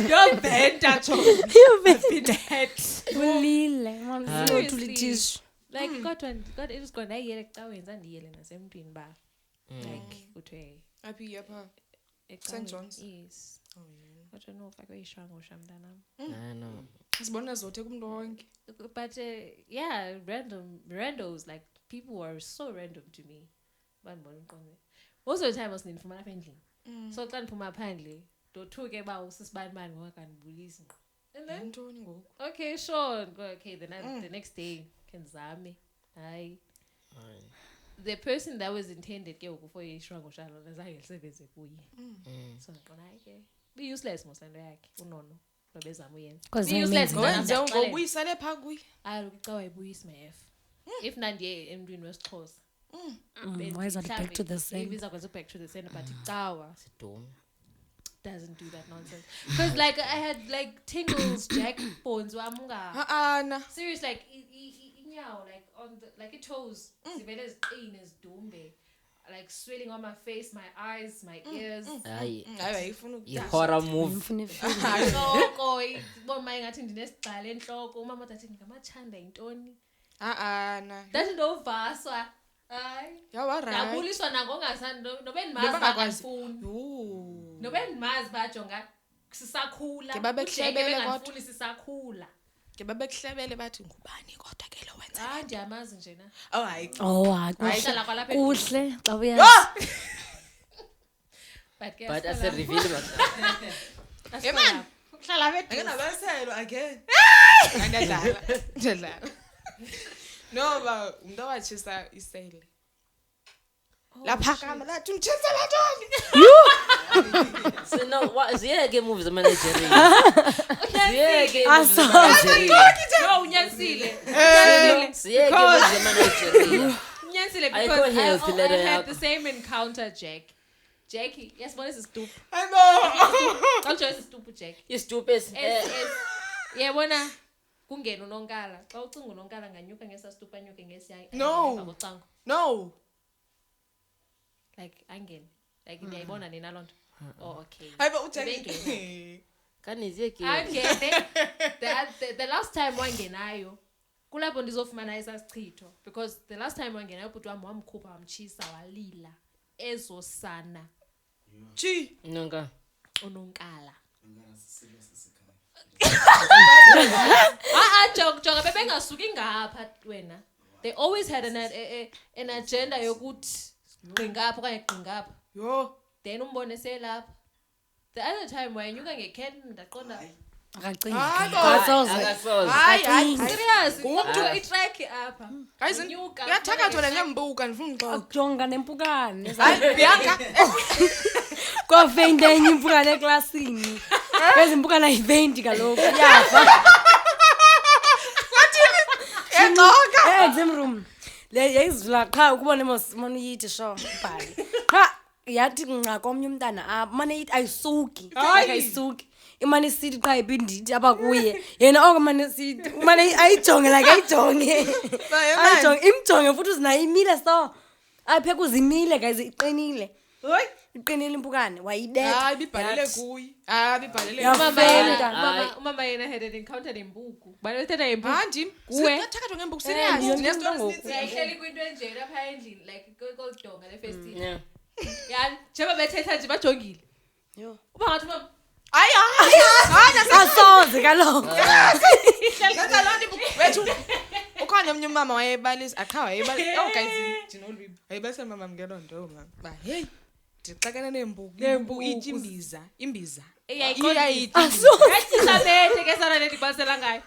You're bent, Chola. You've been dead. ulile mama Seriously. uthulithishu Like God it was gonna yele cawenza ndiyele nasemntwini ba. Like kuthiwe Happy yapha. ecaweni. St. John's? Yes. Oh yeah. I don't know if I got ishwangusha mntanam. I know. Sibona zothe kumuntu wonke. But yeah, randos, like people were so random to me. Most of the time I was in from endlini. So xa ndiphuma phandle, ndothuke ba usisibani mani wakandibulisa. And then Ntoni ngoku? okay, sure. Okay, the next day kenzame. Hayi. The person that was intended ke ukufo ishwangusha lona zange lisebenze kuye. So ngibona hayi ke be useless mosando yakhe unono lobezama uyenza. Because Be I useless mean- mna Wenze namhlanje. ngokuyisale pha kuyi. Alokuca wayibuyisa my F. If nandiye emntwini wesixhosa. why is that back to the same Ibiza kwenza back to the same but icawa. Dumb. doesn't do that nonsense. Because like I had like tingles, Jack bones, Nah. serious like inyawo, like on the like it toes, zivele ziqine zidumbe, like swelling on my face, my eyes, my ears. Hayi, Ayifuna i-horror movie. Inhloko ibona engathi ndinesigcala enhloko, umama uthi ngamachanda intoni. nah. That ndovaswa. Hayi. Yawa right. Yabuliswa nangongasani nobenimazi bakafuni. Nobenimazi bajonga sisakhula. Ke babehlebele kodwa. Bengafuni sisakhula. Ke babekuhlebele bathi ngubani kodwa ke lo wenza. Hayi ndiyamazi nje na. Oh hayi. Oh, hayi Ayihlala kwalapha. kuhle xa uyazi. But as a reveal, Man. Uhlala bethu. Akenabaselo again. Ngiyadlala. No ba umuntu owachisa isele. Lapha kama lathi umchisa lathoni. so no, what ziyeke movies Nigeria. Ziyeke movies Nigeria. No unyanisile. Ziyeke movies Nigeria. Unyanisile Ayikho because healthy I leather had yakho. the same encounter, Jackie, yes, what is stupid? Hayibo. I'll choose stupid Jack. You stupid. Yabona kungena unonkala. Xa ucinga unonkala nganyuka ngesastupa nyuke ngesiyayi. No. No. Like angene. Like ndiyayibona nina lonto. Oh okay. Hayibo utheke. Kani ziyeke. Angene. The last time wangenayo kulapho ndizofumana esasichitho because the last time wangenayo ubhuti wami wamkhupha wamchisa walila ezosana. Chi. Nonga. Unonkala. Jonga bebengasuki ngapha wena. They always had an agenda yokuthi qingapha okanye qingapha. Yo. Then umbone selapha. The other time wayenyuka ngekhen ndaqonda Akacingi. Akasoze. Hayi. serious Umuntu itrack apha. Guys, uyathakatha wena ngembuka ndifuna uxoxa. Akujonga nempukane. Hayi Bianca. Kwafeyinta enye impukane eklasini. Bezi impukane ayiventi kaloku. Yafa. Exoka. Exam room. Le yayizula qha ukubona mona uyithi sho ubhali. Qha yathi nqa komnye umntana mane yithi ayisuki. Ayisuki. Imane sithi qha ibindithi abakuye. Yena okumane sithi umane ayijonge like ayijonge. Ayijonge imjonge futhi uzinayo imile so. Ayipheka uzimile guys iqinile. Hoy. Iqinile impukane wayidetha. Hayi bibhalele kuyi. Bibhalele. Umama yena had an encounter nembuku. Bani uthetha nembuku? Manje Kuwe. uyathakatha ngembuku serious. Siyayihleli kwinto enje lapha endlini like kodonga le festival. Yeah. Yani njengoba bethetha nje bajongile. Yo. Uba ngathi mama Hayi. Asoze kaloku. Ngathi lonto wethu. Ukhona omnye umama wayebalisa aqha wayebalisa. Oh guys, jinolwi. Wayebase mama ngelonto mama. Ba hey. Ndixakene nembuku ithi imbiza. Iyayithi. Yathi sabethe ke sana le ndibasela ngayo.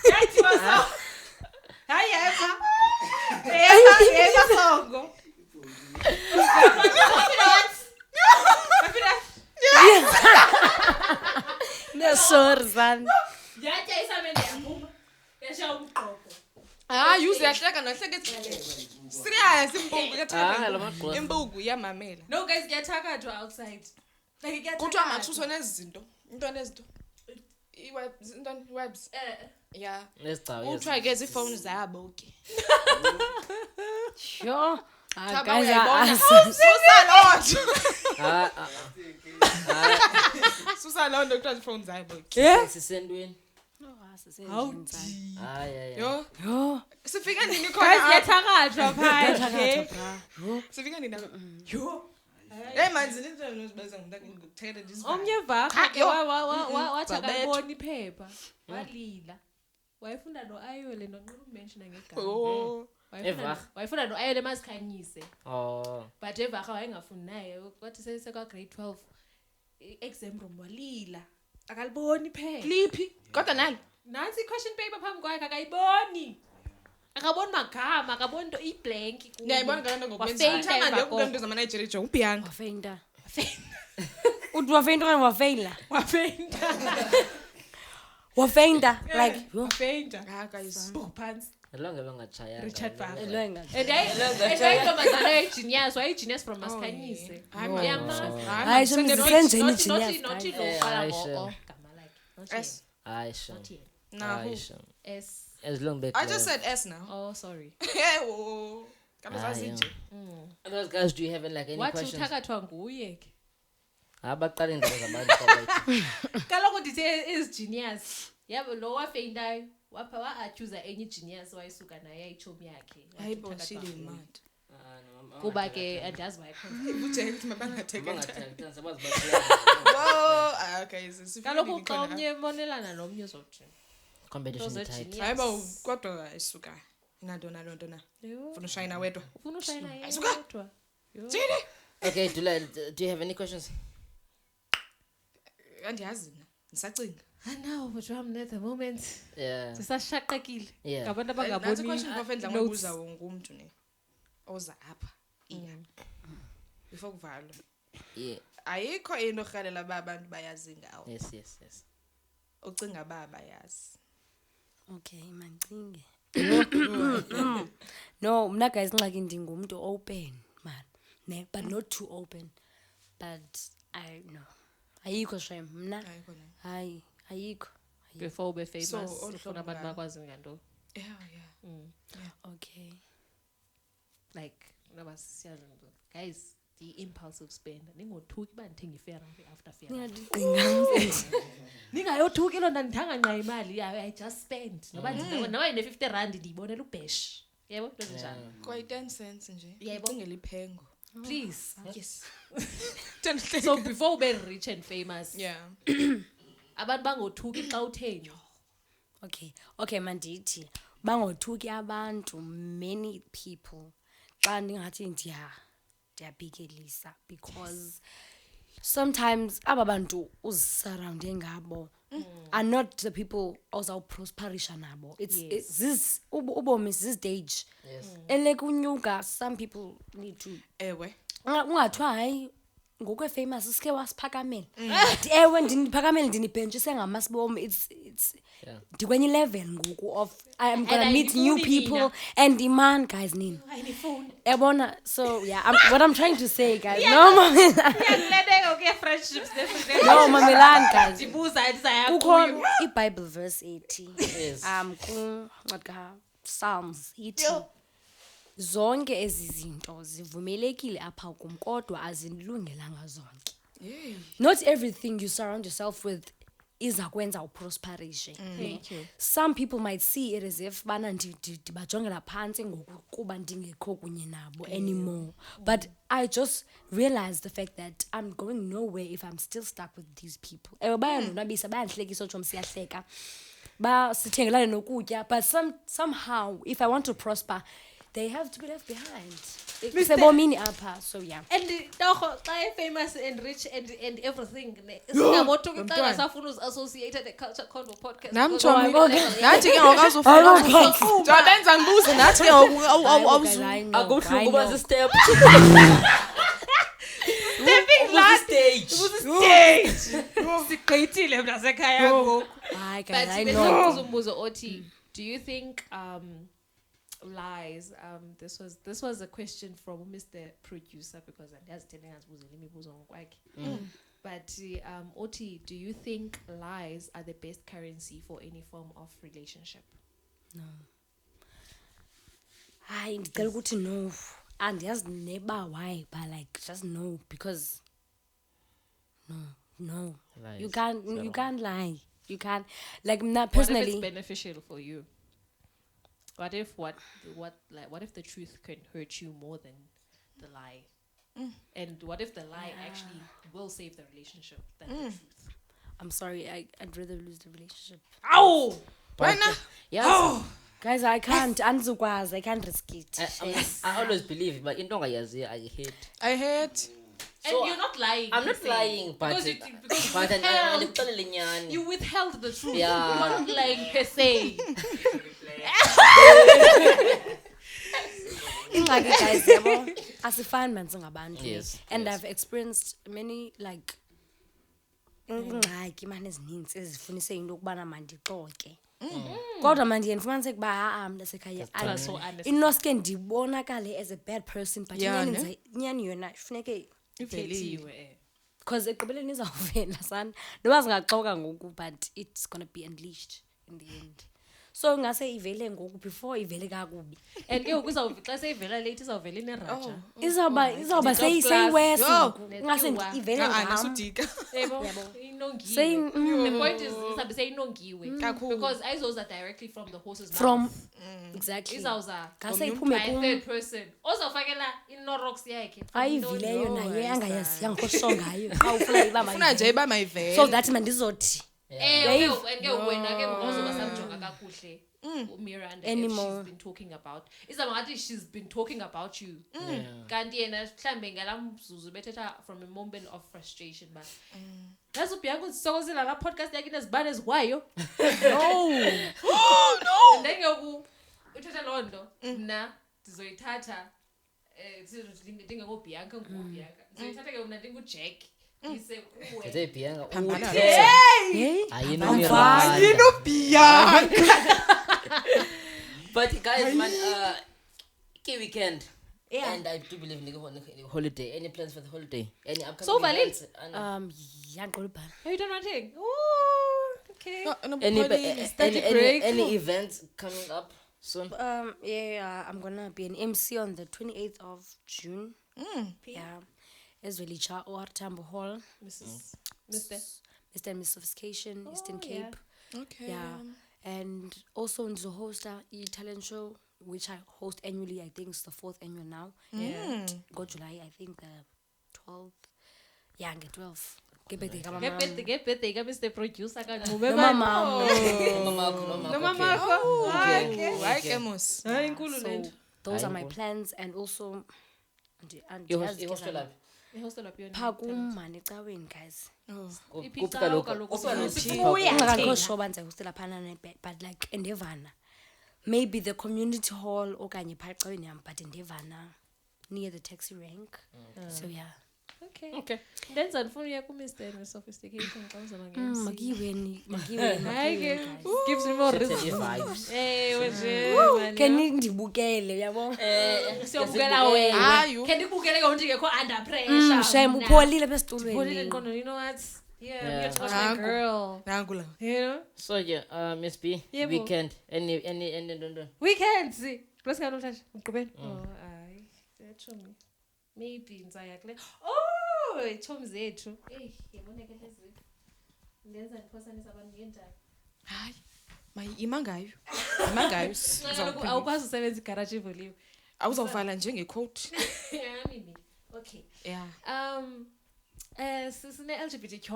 Yathi basa. Hayi yepha. Yepha songo. No sorry son. Yathi isamende yaphuma. Yasha umqoqo. Yuze yahleka nahleke. Serious imbuku yathaka. Imbuku yamamela. No guys kuyathakathwa outside. Like Kuthiwa makususwe nezinto. Into nezinto. Webs. Yeah. Nesicaba. Uthiwa ke izifoni zabo ke. Sure. Thaba Guys uyayibona. Susa lonto. Susa lonto kuthiwa izifoni zabo ke. Yeah. Sisendweni. Hayi. Yo. Yo. Sifika nini guys khona? kuyathakathwa phandle. Sifika nini? Yo. Hey manzi into nozibeza ngikuthekela nje. Omnye vakha wathi akayibona iphepha. Walila. Wayefunda no Ayole nonqula ukumention ngegama. Oh. Wayefunda no Ayole masikhanyise. Oh. But evakha wayengafuni naye kwathi sesekwa grade 12 exam room walila. Akaliboni iphepha. Liphi? Kodwa nalo. Nansi i-question paper phambi kwakhe akayiboni. Akaboni magama, akaboni into i-blank kuyo. Ngiyayibona kanti ngokwenza. Uthanda nje ukunto zamaNigeria jo uBianca. Wafeyinta. Uthi wafeyinta okanye wafeyila? Wafeyinta. Wafeyinta like yo. Wafeyinta. Guys. Phansi. Alonge bangatshayanga. Richard Bach. Lenga. And I genius. Why genius from Maskanyise? Hayi senzenjeni genius. Not S. Aisha. Nah, who? Aisha. S. As long back. I just said S now. Oh, sorry. Oh, Those guys, do you have like any What questions? uthakathwa nguye ke? Abaqala indaba zabantu kwabethu. Kaloku ndithi is genius. Yabo lo wafeyindayo wapha wa-accuse enye genius wayisuka naye ayichomi yakhe. Hayibo, she did mad. Kuba ke andazi bayikhona. Ujeke ukuthi mabangatheka. Bangathatha sabazi Whoa, okay, so Kaloku xa omnye bonelana nomnye uzothi. competition Those are type. genius. hayibo kodwa ayisuka inantona lonto na Yho. ufuna ushayina wedwa Ufuna ushayina yena Ayisuka. yedwa. Yho. Jini Okay, do you have any questions? andiyazi na ndisacinga I know, but I'm at the moment. Yeah. Sisashaqekile. Yeah. Ngabantu that's a abangaboni question bafendla notes. ngobuza wonke umuntu ne oza apha iya before kuvalwe Yeah. ayikho into orhalela ba abantu bayazi ngawo Yes. ucinga ba bayazi Okay, mancinge. No, mna guys ngxaki ndingumuntu open man. Ne, but not too open. But I know. Ayikho shame mna. ayikho na Hayi, ayikho. Before ube famous, So, olu ufuna hlobo abantu ngalo. bakwazi nganto. yeah Okay. Like noba siyazi nto. Guys, the impulsive spend. Ningothuki bandithenga iFerrari after Ferrari. Ngiyadicinga. Ningayothuki lo ndandithanga nqa imali. I just spend. Noba noba ine 50 rand ndiyibonela ubhesh. Yebo, into njalo. kwayi 10 cents nje Yebo. ucingela iphengo Please. yes So before ube rich and famous, yeah abantu bangothuki xa utheni. Okay mandithi bangothuki abantu many people xa ndingathi ndiyabhikelisa because sometimes aba bantu uzisurrounde ngabo are not the people ozawuprosperisha nabo. It's this ubomi is this stage. Yes. Elekunyuka some people need to ewe ungathiwa hayi ngokwe-famous sike wasiphakamela ewe ndiniphakamele ndinibhentshise ngamasibomi it's Yeah. ndikwenye level ngoku of I'm gonna And meet new ayifuni people mina. and iman guys nini Ayifuni. yabona so yeah what I'm trying to say guys no Ngiyalendeka ke friendships everyday. no mamelani guys Ndibuza ndisaya kukho kuyo. iBible verse ethi Yes. kuncwadi kaPsalms ithi zonke ezi zinto zivumelekile apha kum kodwa azilungelanga zonke. Not everything you surround yourself with iza kwenza uprosperishe. Thank you. Some people might see it as if bana ndibajongela phansi ngokuba ndingekho kunye nabo anymore. But I just realized the fact that I'm going nowhere if I'm still stuck with these people. Ewe bayandonwabisa bayandihlekisa otsho msiyahleka. Sithengelane nokutya but somehow if I want to prosper they have to be left behind. Sebomini apha so yeah. And torho xa famous and rich and everything. Singabothuki xa Mntwana. ngasafuna uzi-associated the Culture Convo podcast. Nam Because Chomi, I feel like- nathi ke ngokazufuna benza ngibuze nathi ke awuzu Akubuhlungu bazi step. Stage. Sigqithile mnasekhaya ngoku. Hi But guys, I there's know. umbuzo othi, do you think lies this was a question from Mr. Producer because andiyazithele ngazibuze le mibuzo ngokwakhe. But othi, do you think lies are the best currency for any form of relationship? Hayi ndicela ukuthi no. Andiyazi neba why but like just no because no. Lies. You can't lie. You can't like mna What if personally it's beneficial for you? What if what if the truth can hurt you more than the lie? And what if the lie actually will save the relationship than the truth? I'm sorry, I'd rather lose the relationship. Ow! wena Yes. Guys, I can't andizukwazi, I can't risk it. I always believe, but into ongayaziyo I hate. I hate And So, you're not lying. I'm per not se. lying, but because you ndikuxelele nyani. you withheld the truth. Yeah. You're not lying per se. Ingxaki guys yabo asifani man singabantu. Yes, And yes. I've experienced many like ingxaki man ezininzi ezifunise into ukubana mandixoke. kodwa manje ndifumanise kuba mntasekhaya That's so unnecessary. inoske ndibonakale as a bad person but Yeah, inyani yona funeke Ikhethiwe. because ekugqibeleni izawuvela sana noba zingaxoka ngoku but it's gonna be unleashed in the end so ingase ivele ngoku before ivele kakubi And ke xa seyivela late izawuvela ineraja. izawuba Top class. seyiwesi Yo. ingase Netyiwa. ivele ngam nasudika Yebo. Inongiwe. Say- The point is izabe seyinongiwe. Kakhulu. Because ayizoza directly from the horse's from mouth. exactly Izawuza ngase Ngomnye iphume by a kum third person. Ozawufakela inorox yakhe. ayivileyo No, naye ayisa. angayaziya ngokosho ngayo xa ufuna iba funa nje iba mayivele so that mandizothi And wena ke ngozoba samjonga kakuhle. Miranda Anymore. she's been talking about. Izaba ngathi she's been talking about you. Kanti yena mhlambe ngalamzuzu bethetha from a moment of frustration but yazi uBianca uzisokozela la podcast yakhe nezibane ezikwayo. No. And then ngoku uthetha londo na ndizoyithatha ndinge ngoBianca ngoBianca. Ndizoyithatha ke mna ndinguJack. Ise kuwe. Ete Bianca. Phambana. hey Ayinomiranda. Bianca But guys, man, ke weekend. Yeah. And I do believe in the holiday. Any plans for the holiday? Any upcoming So valid. events? yandiqola ubhala Have you done one thing? Oh, okay. Any events coming up soon? yeah I'm gonna be an MC on the 28th of June yeah ezwelicha or Tambo Hall Mr. Mr. and Miss Sophistication Eastern yeah. Cape okay yeah and also ndizohosta i-talent show which I host annually. I think it's the 4th annual now. Yeah. Go July, I think the 12th. Yeah, get 12. Get birthday, come on. Get birthday, Mr. Producer. No, mama. No, mama. Hayi ke mos. So those are my plans, and also. You hostel up. Pakum manicaweni guys. But like endevana. Maybe the community hall okanye phaqweni yam but endevana near the taxi rank. So yeah. Okay. Then sanifuna uya ku Mr. and Sophistication xa uzaba ngemsi. Makiweni. Gives me more Certain reason. vibes. Wena. Can ndibukele yabo? Siyobukela wena. Hayi. Can ndibukele ngonje ngekho under pressure. Shem upholile besitulweni. Pholile ngqondo, you know what? Yeah, Yeah. you're my girl. Nangu la. You know? So yeah, Miss B, Yebo. weekend. Any don't. Weekends. Lwesika namhlanje ugqibela. Oh, hayi. Echomi. Maybe nzaya kule. Oh, echomi zethu. Yabona ke lezi. Ndenza ndiphosanisa abantu ngendaba. Hayi. Imangayo. Imangayo. Awukwazi usebenza igarage ivoliwe. Awuzawuvala nje ngequote. Yeah, maybe. Okay. Yeah. Sisine LGBTQ.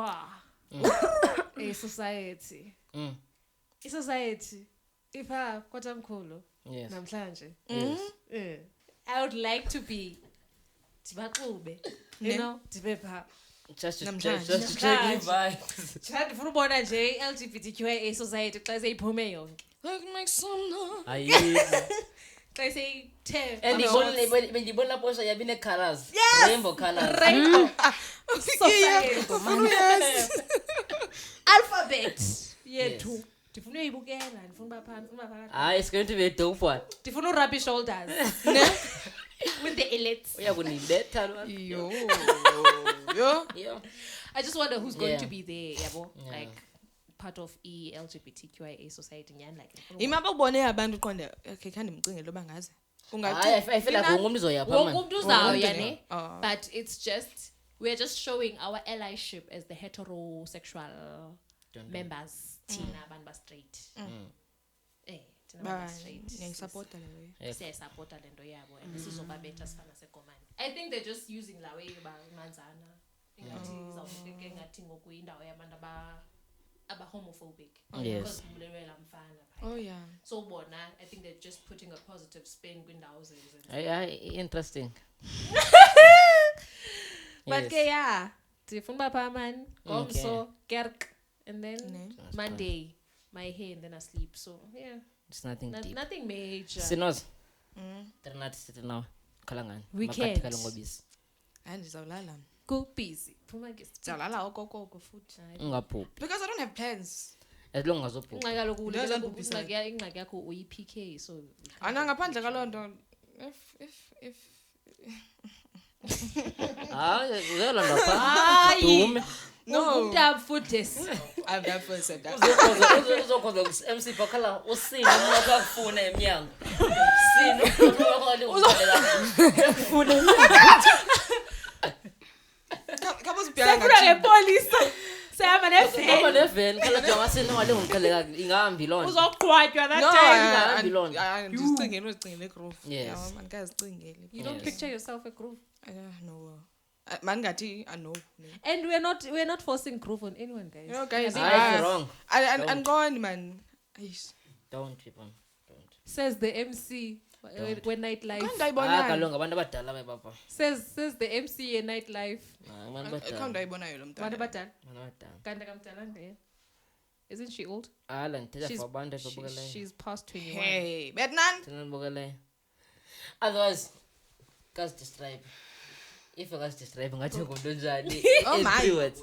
Society. I-society ipha kwatamkhulu Yes. namhlanje. Yes. I would like to be Dibaxube. You know, Dibepha. Just to Namhlanje. check vibes. Cha ndifuna ubona nje i-LGBTQIA society xa seyiphume yonke. Like make some noise. Ayi. Xa seyithe. And the bona posha yabine colors. Rainbow colors. Alphabet yethu. Ndifuna uyibukela, ndifuna phakathi. It's going to be a dope one. Ndifuna urubby shoulders. With the elites. Uyakunibetha lo. Yo. Yo. I just wonder who's going Yeah. to be there, yabo. Yeah. Like part of LGBTQIA society nyani like. Imaba ubone abantu uqonde okay khandi mcinge lo bangaze. I feel like umuntu uzoyapha man. Umuntu uzawuya Umuntu ne. Oh. But it's just we're just showing our allyship as the heterosexual members thina abantu ba straight. Thina ba straight. Ngiyisupport leyo. Siyayisupporta lento yabo and sizobabetha sifana sekomani. I think they're just using la way ba manzana. Ingathi izawubeke ngathi ngokuyindawo yabantu aba homophobic. Yes. Because kubulelela mfana. Oh yeah. So bona I think they're just putting a positive spin kwindawo zezi. Interesting. But Yes. ke yeah, ndifuna bapha man, gomso, kerk, and then Monday my hair and then I sleep. So yeah, It's nothing deep. nothing major. Sinos. Ternat sithi now. Khalangani. Weekend. Makathikala ngobisi. Hayi ndizawulala. Go busy. Phuma ke Ndizawulala okokoko futhi. Ungaphuphi. Because I don't have plans. as long as ubhubha. ingxaki kaloku Nto ezandibhubhisayo. ingxaki yakho uyi-PK so Ana ngaphandle kaloo nto if Uzolanda pha. Dume. umntu abufudesi I've never said that. Uzokhonza MC bakhala usini umuntu akufuna eminyango. Sini ukufuna. Kabo sibheka sekura ngathi. ngepolisa sehamba Ngoba neveni neveni khala jonga sini wale ngiqheleka ingahambi lona. uzoqhwatywa that No, time ndizicingele uzicingele igroove. Yes. Mandikazicingele. you don't picture yourself a groove No. Mangathi no. and we're not forcing groove on anyone guys You know guys, You're wrong. and gone man. Aish. Don't people. Don't. says the MC when nightlife Can't Ah ayibona. kaloku abantu abadala bebapha. says the MC in nightlife Abantu Can't abadala. ayibona lo abantu mntana. abadala Abantu abadala. kanti akamdala ndiye isn't she old Ala ndithetha for abantu she's, ababukeleyo. she's past 21 Hey, Bednan. Thina nibukeleyo. Otherwise guys describe. If you guys describe ngathi ngumuntu njani Oh in my. 3 words.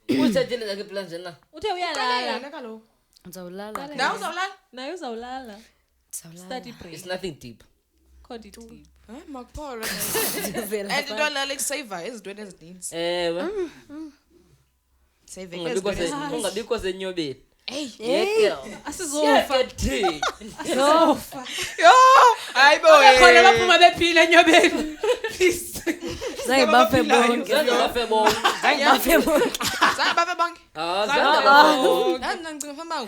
Uthethile zakhe plan njena. uthe uyalala Yena kaloku. Uzawulala. Now uzawulala. naye uzawulala Uzawulala. study break It's nothing deep. can't it deep Makpolo. Uzawulala. And into lala saver ezintweni ezininzi. Ewe. Saving Ungabikho ezintweni. ungabikho senyobeni. Hey. asizofa Yo, hayibo. khona baphuma bephila enyobeni please Zange bafe bonke. Ngafe bonke. Zange bafe bonke. Zange babe bonke. Ah, zange. Nami ngicinga famba.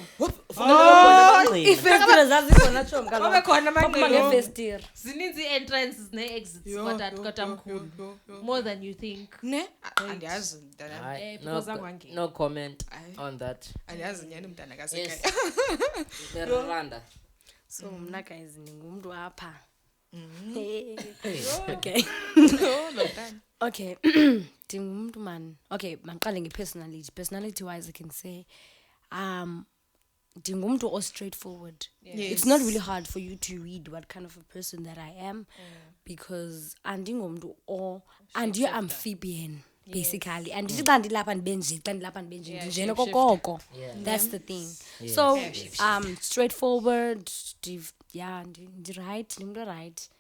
Iifestire zazikhona tshomi kaloku. babe khona Baphuma amangqina ngeefestire. zininzi ii-entrances nee-exits kodwa mkhulu more than you think Ne? Andiyazi mntana. Hayi, because angwangeni. no comment Aye. on that. Andiyazi nyani mntana Yes. kasekhaya. Neranda. So mna guys ndingumntu apha. Okay. Okay. Ndingumntu man. Okay, mandiqale ngepersonality. Personality wise I can say ndingumntu o straightforward. It's not really hard for you to read what kind of a person that I am because andingumntu andiyo amphibian basically andithi xa ndilapha ndibe nje xa ndilapha ndibe nje ndinjena kokoko. That's the thing. So straightforward right ndingumntu right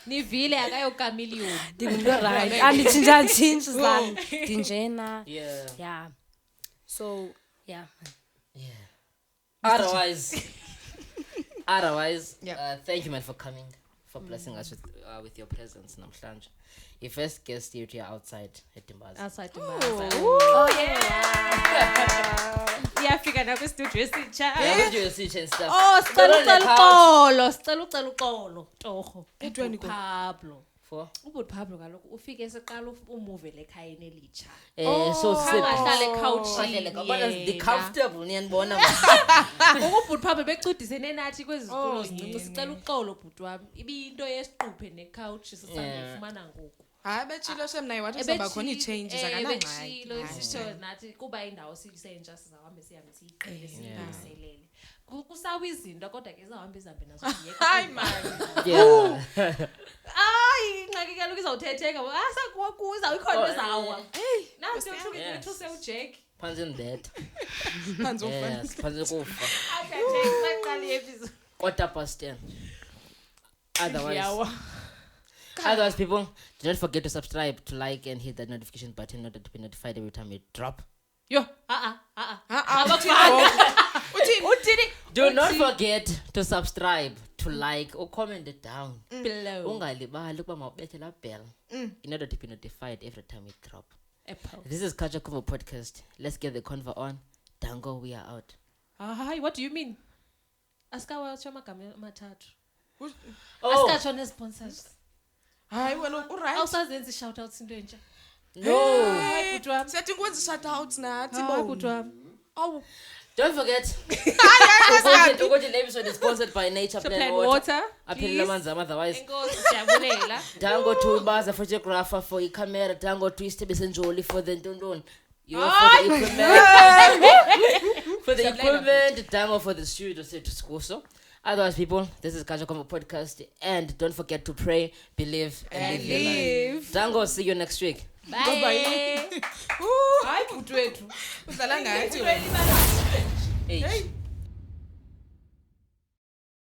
nivile akayokamiliyoni ndingumntu right anditshintshatshintshi zam ndinjena Yeah. so yeah. Otherwise, Yeah. thank you man for coming, for blessing us with your presence namhlanje. Your first guest here outside at Dimbaza. outside oh iyafika nakwistudio esitsha And stuff. oh sicela uxolo torho Edweni ko. Pablo For ubhuti Pablo kaloku ufike seqala umuvele ekhayeni elitsha so angahlala the comfortable niyandibona. ubhuti Pablo becudisene nathi kwezi zitulo zincinci sicela uxolo bhuti wami ibiyinto yesiquphe necouch sisangefumana ngoku Hayi betshilo semnaye wathi uzaba khona ii-changes akanangxaki. ebetshilo sisho nathi kuba indawo sisentsha sizawuhambe sihambe siyiqele silungiselele kusawa izinto kodwa ke izawuhambe izihambe nazo Hayi man. Yeah. hayi ingxaki kaloku izawuthetheka sakuwa izawuyikhona izawa nanti uthuse ujack Phansi ndetha. Phansi ufana. Yes, phansi kufa. saqala i-episode 10:15. Otherwise, people, do not forget to subscribe, to like, and hit that notification button in order to be notified every time we drop. yo Uthini? Do not forget to subscribe, to like, or comment it down. below Ungalibali ukuba mawubethe la bell in order to be notified every time we drop. Apple. This is Culture Convo Podcast. Let's get the convo on. Dango, we are out. Hi, what do you mean? Asikawatsho amagama amathathu. Oh, Asikatsho ne-sponsors. Hayi wena uright. Awusazenza i-shoutouts into entsha. no. Hayi bhuti wami. Siyathi kwenza shoutouts nathi Hayi bo. bhuti wami. Awu. Don't forget, Hayi ukuthi the episode is sponsored by Nature Plan Water. Aphelele please. amanzi ama, otherwise. Enkosi siyabulela. Dango to Baza photographer for camera. Dango to Istebe Senjoli for the Dundun. You are for the equipment. For the equipment, Dango for the studio set to school. So, Otherwise, people, this is Kaja Convo Podcast. And don't forget to pray, believe, and live your life. Dango, see you next week. Bye. Hayi bhuti wethu udlala ngathi wena. Hey.